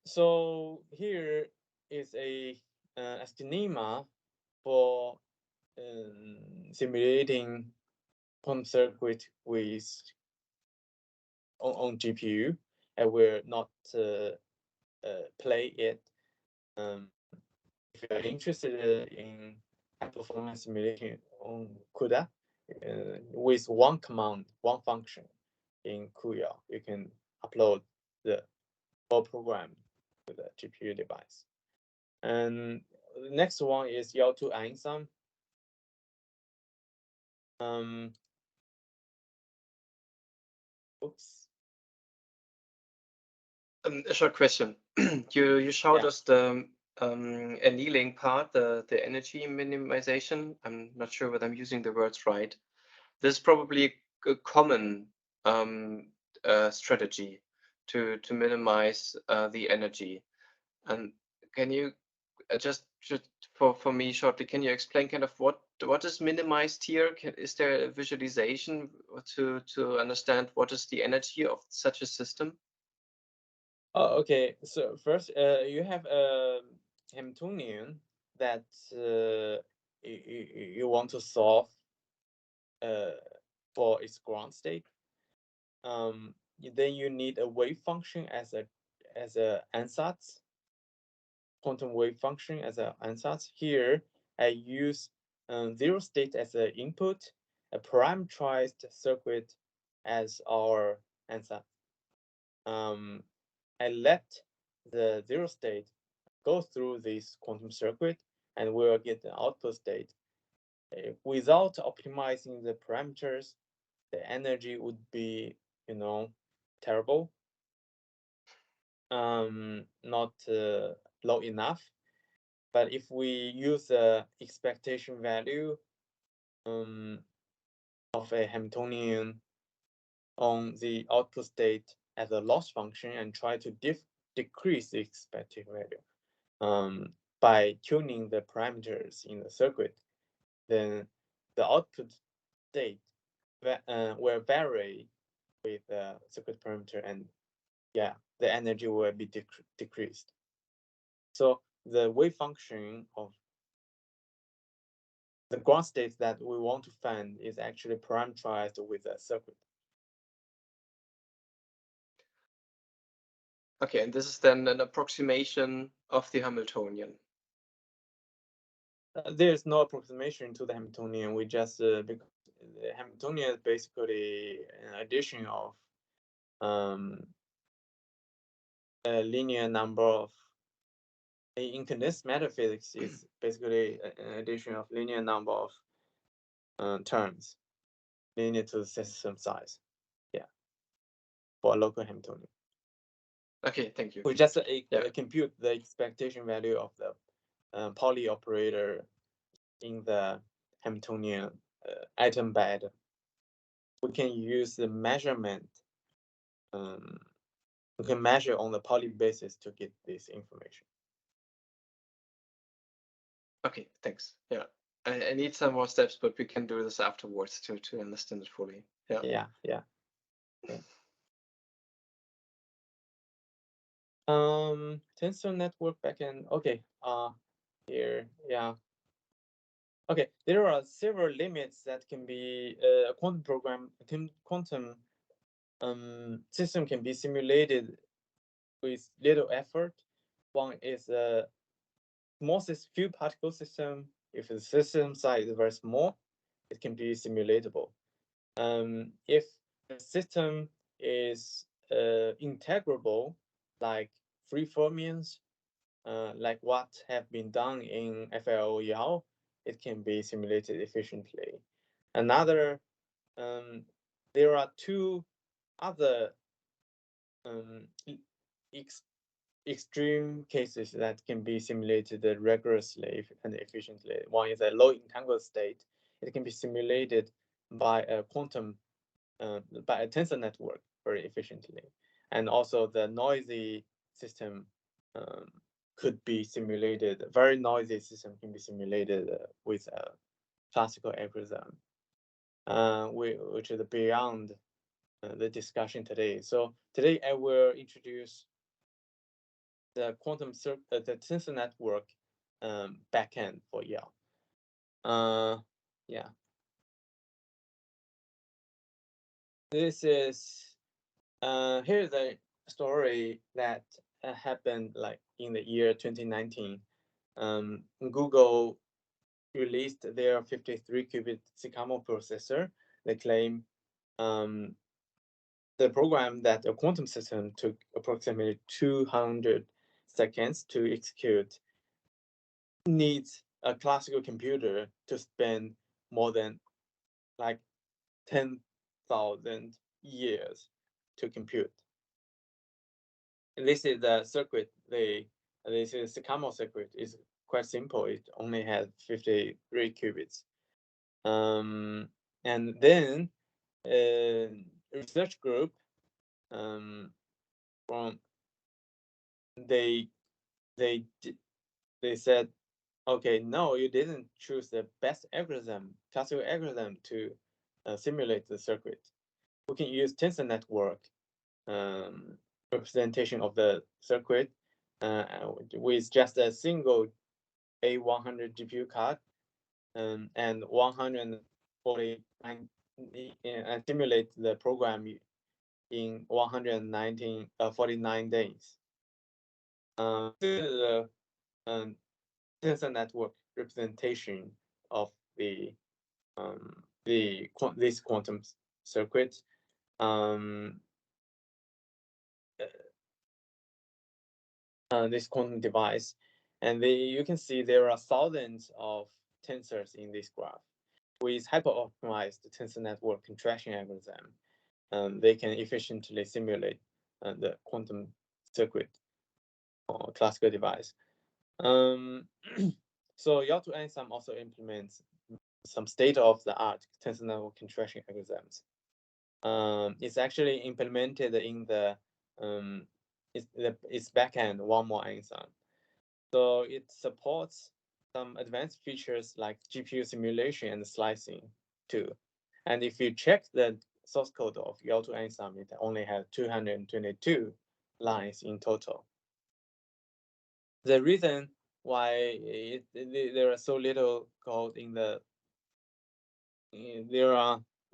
so here is a schema for simulating quantum circuit with on GPU. I will not play it. If you're interested in high performance simulation on CUDA, with one command, one function in Kuya, you can upload the whole program to the GPU device. And the next one is Yao.jl. Oops. A short question. You showed us the annealing part, the energy minimization. I'm not sure whether I'm using the words right. This is probably a common strategy to minimize the energy. And can you just for me shortly, can you explain kind of what is minimized here? Is there a visualization to understand what is the energy of such a system? Oh, okay. So first, you have a Hamiltonian that you want to solve for its ground state. Then you need a wave function as a ansatz, quantum wave function as an ansatz. Here, I use zero state as an input, a parameterized circuit as our ansatz. I let the zero state go through this quantum circuit, and we'll get the output state. Without optimizing the parameters, the energy would be, terrible, not low enough. But if we use the expectation value of a Hamiltonian on the output state as a loss function and try to decrease the expected value by tuning the parameters in the circuit, then the output state will vary with the circuit parameter, and the energy will be decreased. So the wave function of the ground state that we want to find is actually parameterized with a circuit. Okay, and this is then an approximation of the Hamiltonian. There's no approximation to the Hamiltonian. We just because the Hamiltonian is basically an addition of a linear number of. In condensed matter physics, is basically an addition of linear number of terms, linear to the system size. Yeah, for a local Hamiltonian. Okay, thank you. We just compute the expectation value of the Pauli operator in the Hamiltonian atom by atom. We can use the measurement. We can measure on the Pauli basis to get this information. Okay, thanks. Yeah, I need some more steps, but we can do this afterwards to understand it fully. Yeah. Yeah. Tensor network backend. Okay. Here. Yeah. Okay. There are several limits that can be a quantum system can be simulated with little effort. One is a smallest few particle system. If the system size is very small, it can be simulatable. If the system is integrable, like free fermions, like what have been done in FLO Yao, it can be simulated efficiently. Another, there are two other extreme cases that can be simulated rigorously and efficiently. One is a low entangled state. It can be simulated by a by a tensor network very efficiently. And also the noisy system could be simulated. A very noisy system can be simulated with a classical algorithm, which is beyond the discussion today. So today I will introduce the the tensor network backend for Yao. Yeah. This is here's a story that happened like in the year 2019. Google released their 53-qubit Sycamore processor. They claim the program that a quantum system took approximately 200 seconds to execute needs a classical computer to spend more than like 10,000 years to compute. And this is the circuit. This is Sycamore circuit. It's quite simple. It only has 53 qubits. And then a research group from they said, okay, no, you didn't choose the best algorithm, classical algorithm to simulate the circuit. We can use tensor network representation of the circuit with just a single A100 GPU card and 149 and simulate the program in 49 days. This is a tensor network representation of this quantum circuit. This quantum device, and you can see there are thousands of tensors in this graph. With hyper-optimized tensor network contraction algorithm, they can efficiently simulate the quantum circuit or classical device. So Yao.jl also implements some state-of-the-art tensor network contraction algorithms. It's actually implemented in the its backend one more enzyme. So it supports some advanced features like GPU simulation and slicing too. And if you check the source code of Yao.jl enzyme, it only has 222 lines in total. The reason why there are so little code in the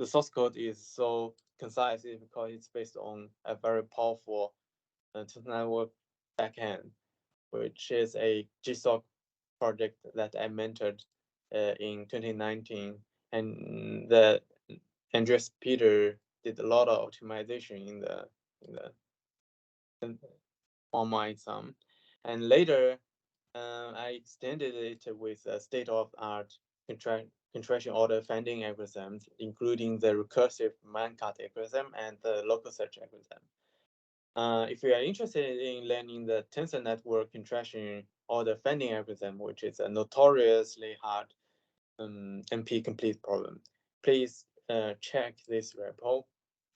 source code is so concise is because it's based on a very powerful tensor network backend, which is a GSOC project that I mentored in 2019, and the Andreas Peter did a lot of optimization in the online sum, and later I extended it with a state-of-the-art contraction order finding algorithms, including the recursive man-cut algorithm and the local search algorithm. If you are interested in learning the tensor network contraction order finding algorithm, which is a notoriously hard NP-complete problem, please check this repo,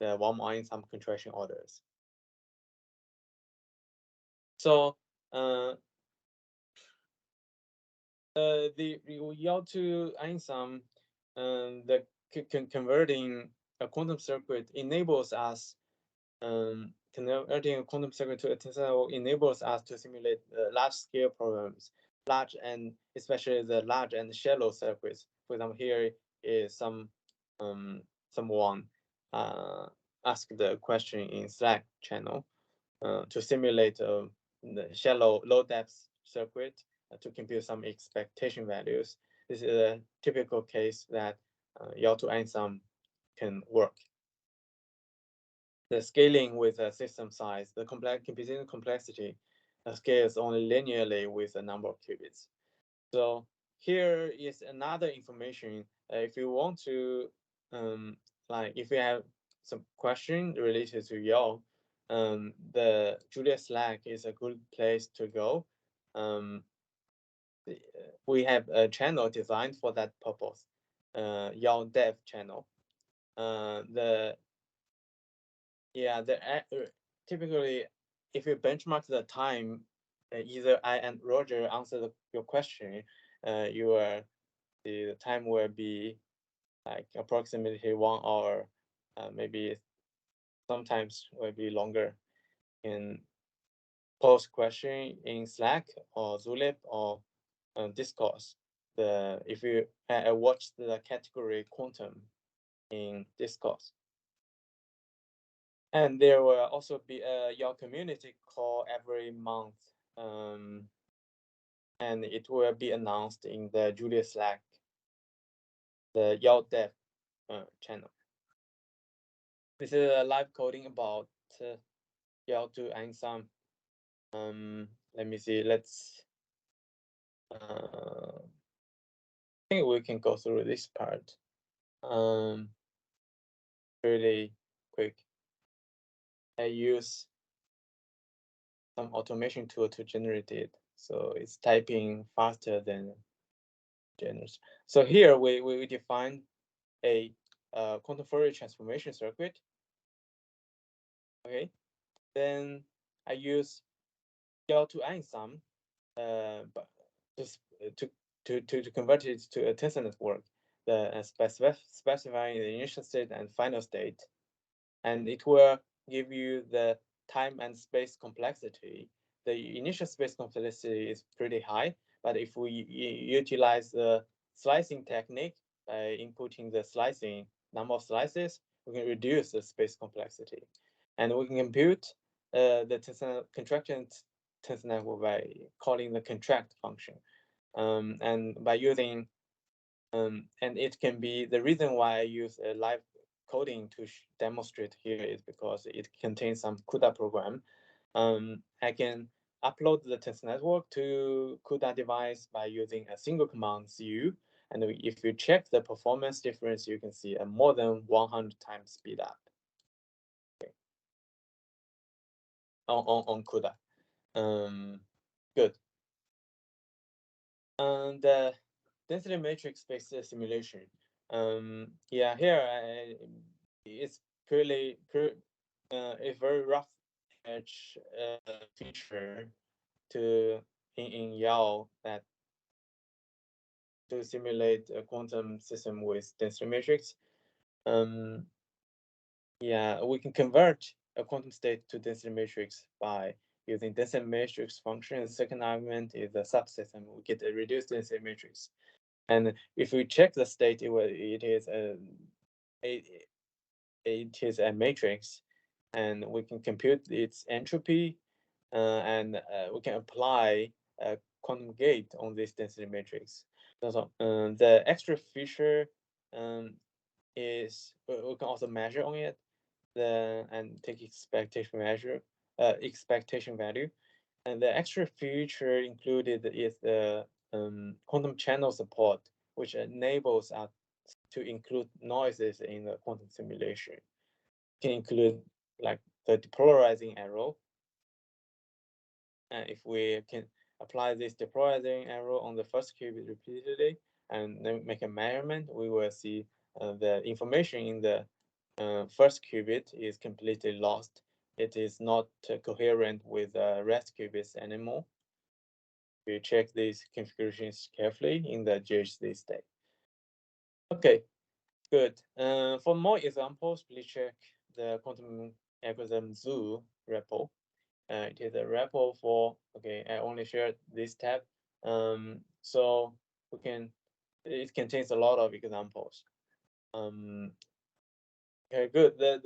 the one-more some contraction orders. So The Yao to Einstein, the converting a quantum circuit enables us converting a quantum circuit to a tensor enables us to simulate large-scale problems, large and especially the large and shallow circuits. For example, here is someone asked the question in Slack channel to simulate the shallow, low-depth circuit to compute some expectation values. This is a typical case that Yao to Einstein can work. The scaling with a system size, the computation complexity scales only linearly with the number of qubits. So here is another information. If you want to, if you have some question related to Yao, the Julia Slack is a good place to go. We have a channel designed for that purpose, Yao Dev channel. Typically, if you benchmark the time, either I and Roger answer your question, the time will be like approximately 1 hour, maybe sometimes will be longer. In post question in Slack or Zulip or Discourse. If you watch the category quantum in Discourse. And there will also be a Yao community call every month, and it will be announced in the Julia Slack, the Yao Dev channel. This is a live coding about Yao to Einstein. Let me see. I think we can go through this part. Really quick. I use some automation tool to generate it, so it's typing faster than generous. So here we define a quantum Fourier transformation circuit. Okay, then I use Yao to Einstein, but to convert it to a tensor network, specifying the initial state and final state, and it will give you the time and space complexity. The initial space complexity is pretty high, but if we utilize the slicing technique by inputting the slicing number of slices, we can reduce the space complexity, and we can compute the contraction tensor network by calling the contract function, and by using and it can be the reason why I use a live coding to demonstrate here is because it contains some CUDA program. I can upload the tensor network to CUDA device by using a single command CU. And if you check the performance difference, you can see a more than 100 times speed up. Okay. On CUDA. Good. And the density matrix-based simulation. Here it's a very rough edge feature in Yao that to simulate a quantum system with density matrix. We can convert a quantum state to density matrix by using density matrix function. The second argument is the subsystem. We get a reduced density matrix. And if we check the state, it is a matrix, and we can compute its entropy, and we can apply a quantum gate on this density matrix. So the extra feature is we can also measure on it and take expectation value. And the extra feature included is the quantum channel support, which enables us to include noises in the quantum simulation. It can include like the depolarizing arrow. And if we can apply this depolarizing arrow on the first qubit repeatedly and then make a measurement, we will see the information in the first qubit is completely lost. It is not coherent with rest qubits anymore. we check these configurations carefully in the GHZ state. Okay, good. For more examples, please check the quantum algorithm zoo repo. It is a repo for, okay, I only shared this tab. So it contains a lot of examples. Okay, good. This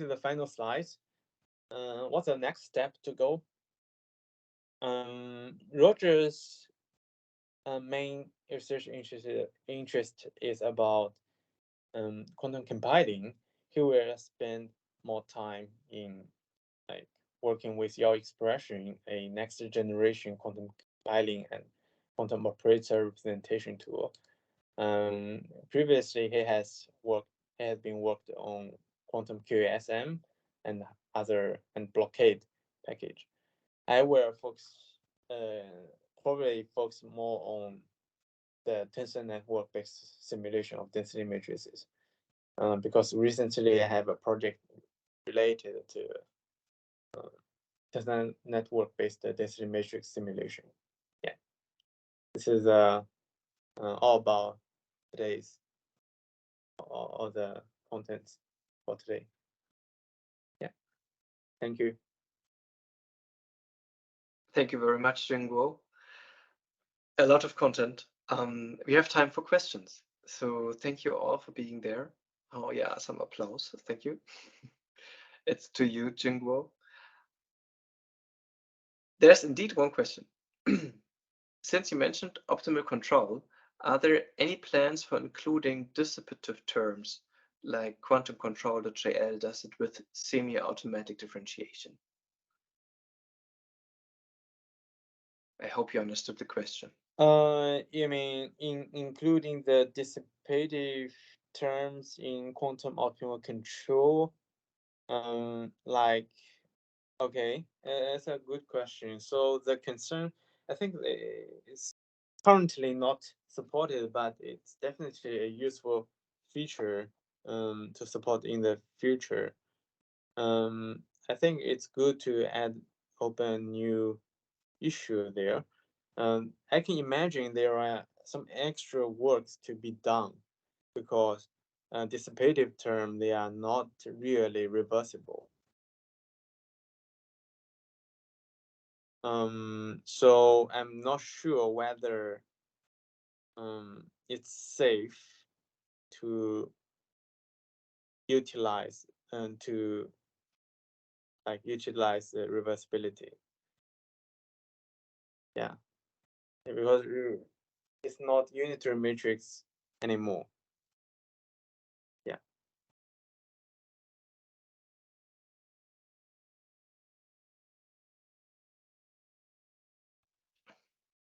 is the final slide. What's the next step to go? Roger's main research interest is about quantum compiling. He will spend more time in like working with Yao expression, a next generation quantum compiling and quantum operator representation tool. Previously, he has been worked on quantum QASM and blockade package. I will probably focus more on the tensor network-based simulation of density matrices, because recently I have a project related to tensor network-based density matrix simulation. Yeah, this is all about today's all the contents for today. Yeah, thank you. Thank you very much, Jinguo. A lot of content. We have time for questions. So thank you all for being there. Oh yeah, some applause. Thank you. It's to you, Jinguo. There's indeed one question. Since you mentioned optimal control, are there any plans for including dissipative terms like quantum control.jl does it with semi-automatic differentiation? I hope you understood the question. You mean including the dissipative terms in quantum optimal control? Like, okay, that's a good question. So the concern, I think, is currently not supported, but it's definitely a useful feature to support in the future. I think it's good to open new issue there. I can imagine there are some extra works to be done because dissipative term, they are not really reversible. So I'm not sure whether it's safe to utilize utilize the reversibility. Yeah, because it's not unitary matrix anymore. Yeah.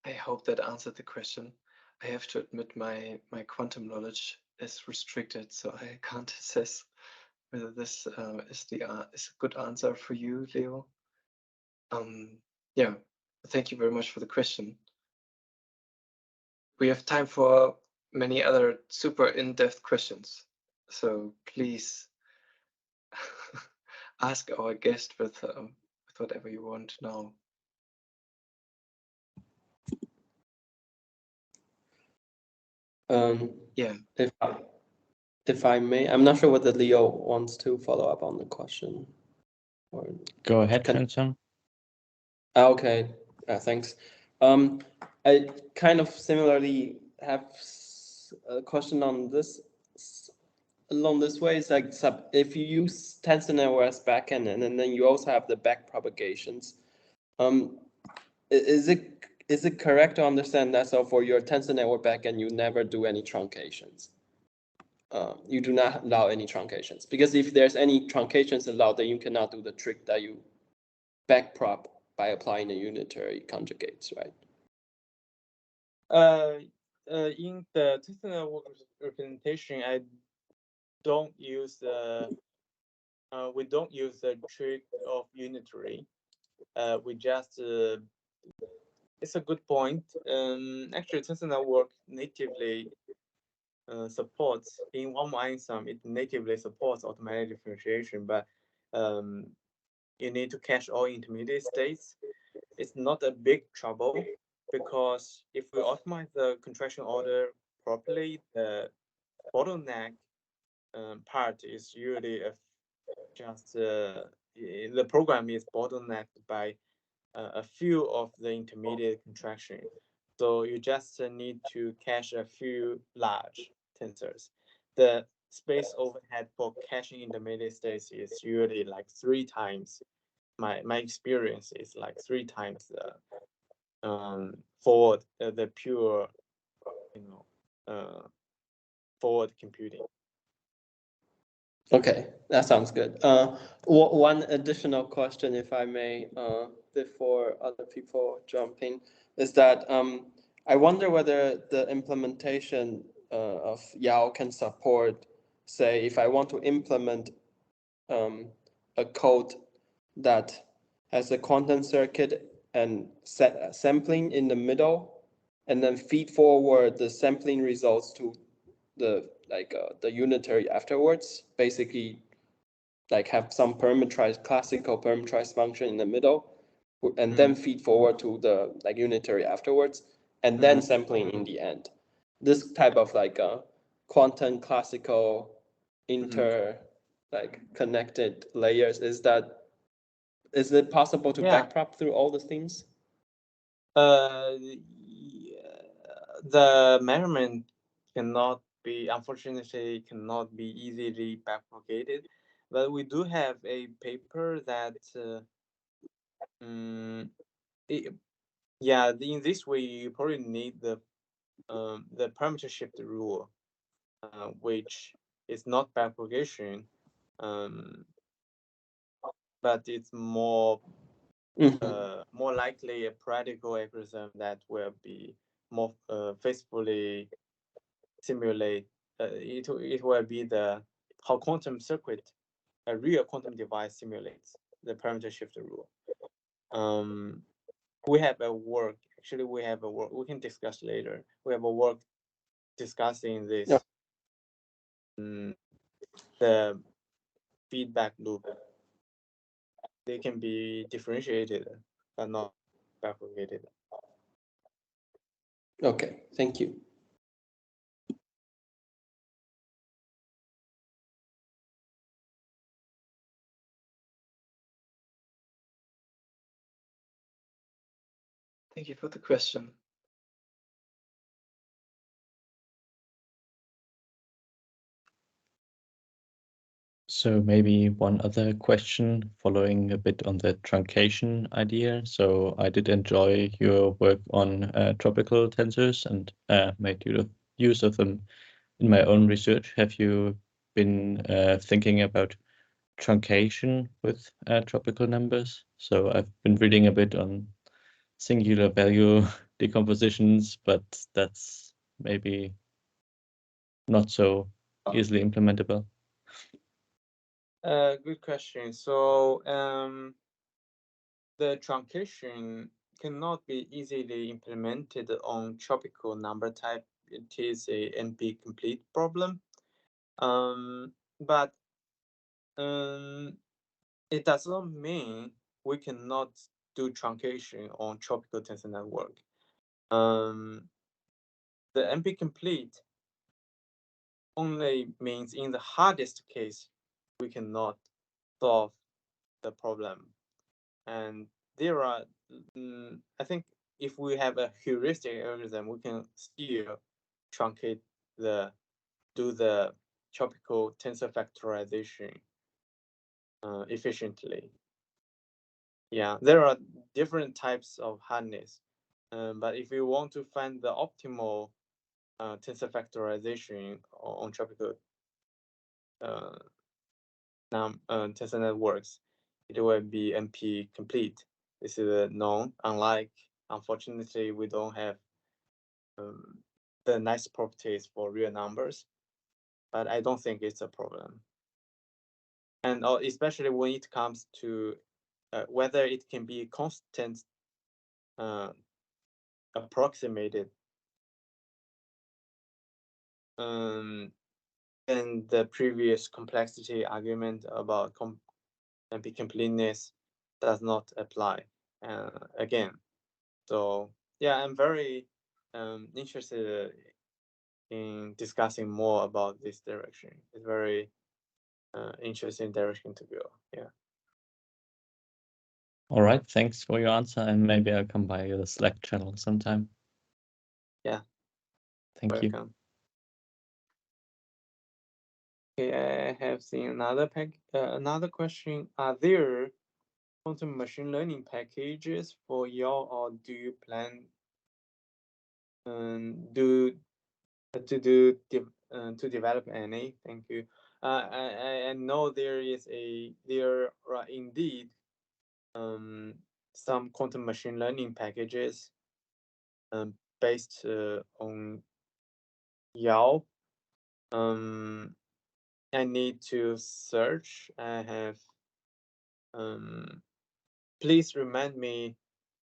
I hope that answered the question. I have to admit my quantum knowledge is restricted, so I can't assess whether this is a good answer for you, Leo. Yeah, thank you very much for the question. We have time for many other super in-depth questions, so please ask our guest with whatever you want now. Yeah. If I may, I'm not sure whether Leo wants to follow up on the question. Or go ahead, Chan. Okay, thanks. I kind of similarly have a question on this. Along this way, it's like if you use tensor network as backend, and then you also have the back propagations. Is it correct to understand that so for your tensor network backend, you never do any truncations? You do not allow any truncations, because if there's any truncations allowed, then you cannot do the trick that you backprop by applying the unitary conjugates, right? In the tensor network representation, I don't use the we don't use the trick of unitary. We just it's a good point. Actually, tensor network natively supports in one ISAM. It natively supports automatic differentiation, but you need to cache all intermediate states. It's not a big trouble. because if we optimize the contraction order properly, the bottleneck part is usually just the program is bottlenecked by a few of the intermediate contraction. So you just need to cache a few large tensors. The space overhead for caching intermediate states is usually like 3 times. My experience is like 3 times forward the pure, forward computing. Okay, that sounds good. One additional question, if I may, before other people jump in, is that I wonder whether the implementation of Yao can support, say, if I want to implement a code that has a quantum circuit and set sampling in the middle, and then feed forward the sampling results to the unitary afterwards, basically like have some parameterized classical parameterized function in the middle, and then feed forward to the like unitary afterwards, and then sampling in the end. This type of like a quantum classical like connected layers, is it possible to backprop through all the things? The measurement unfortunately cannot be easily backpropagated, but we do have a paper that in this way you probably need the parameter shift rule, which is not backpropagation, but it's more likely a practical algorithm that will be more faithfully simulate. It will be how quantum circuit, a real quantum device, simulates the parameter shift rule. We have a work. Actually, we have a work we can discuss later. We have a work discussing this. Yeah. The feedback loop. They can be differentiated, but not backpropagated. Okay, thank you. Thank you for the question. So maybe one other question following a bit on the truncation idea. So I did enjoy your work on tropical tensors and made use of them in my own research. Have you been thinking about truncation with tropical numbers? So I've been reading a bit on singular value decompositions, but that's maybe not so easily implementable. Good question. So the truncation cannot be easily implemented on tropical number type. It is a NP complete problem. But it does not mean we cannot do truncation on tropical tensor network. The NP complete only means in the hardest case we cannot solve the problem, and there are I think if we have a heuristic algorithm, we can still truncate do the tropical tensor factorization efficiently. Yeah, there are different types of hardness, but if you want to find the optimal tensor factorization on tropical tensor networks, it will be NP complete. This is known. Unfortunately, we don't have the nice properties for real numbers, but I don't think it's a problem. And especially when it comes to whether it can be constant approximated, and the previous complexity argument about NP completeness does not apply again. So yeah, I'm very interested in discussing more about this direction. It's very interesting direction to go. Yeah. All right, thanks for your answer, and maybe I'll come by the Slack channel sometime. Yeah. Thank you. Welcome. Okay, I have seen another question. Are there quantum machine learning packages for Yao, or do you plan to develop any? Thank you. I know there are indeed some quantum machine learning packages based on Yao. I need to search. I have please remind me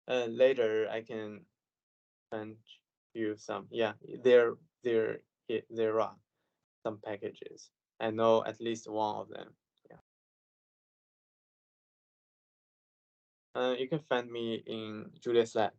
later. I can send you some. Yeah, there are some packages. I know at least one of them. Yeah. You can find me in Julia's Slack.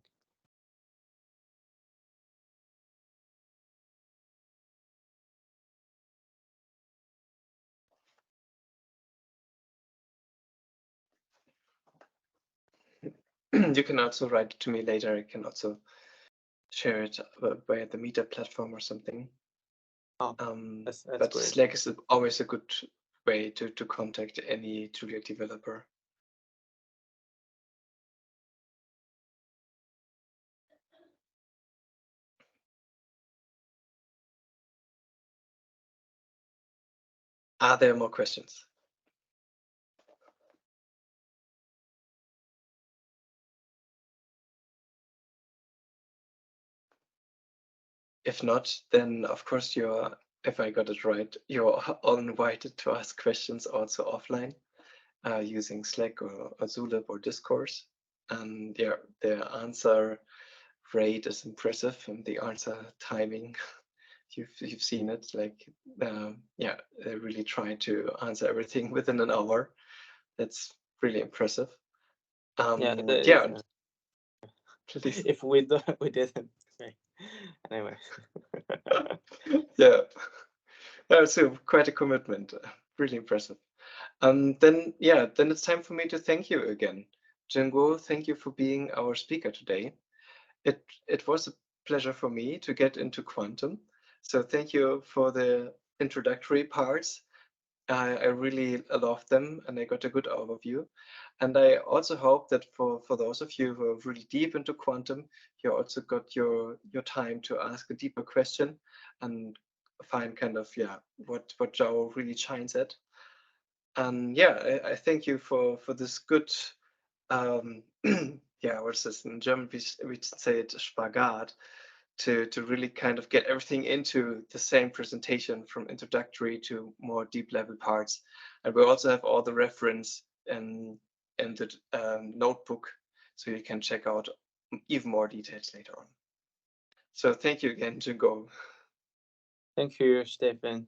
You can also write it to me later. I can also share it via the Meetup platform or something. Oh, that's but great. Slack is always a good way to contact any Julia developer. Are there more questions? If not, then of course if I got it right, you're all invited to ask questions also offline using Slack or Zulip or Discourse. And yeah, the answer rate is impressive, and the answer timing, you've seen it. Like yeah, they really try to answer everything within an hour. That's really impressive. Yeah. Please. If we didn't. Anyway. Yeah. So quite a commitment. Really impressive. Then it's time for me to thank you again. Jinguo, thank you for being our speaker today. It was a pleasure for me to get into quantum. So thank you for the introductory parts. I really loved them, and I got a good overview. And I also hope that for those of you who are really deep into quantum, you also got your time to ask a deeper question and find kind of what Zhao really shines at. And yeah, I thank you for this good yeah, what's this in German? We say it spagat, to really kind of get everything into the same presentation from introductory to more deep level parts. And we also have all the reference in the notebook, so you can check out even more details later on. So thank you again, Jinguo. Thank you, Stefan.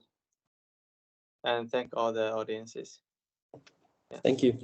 And thank all the audiences. Thank you.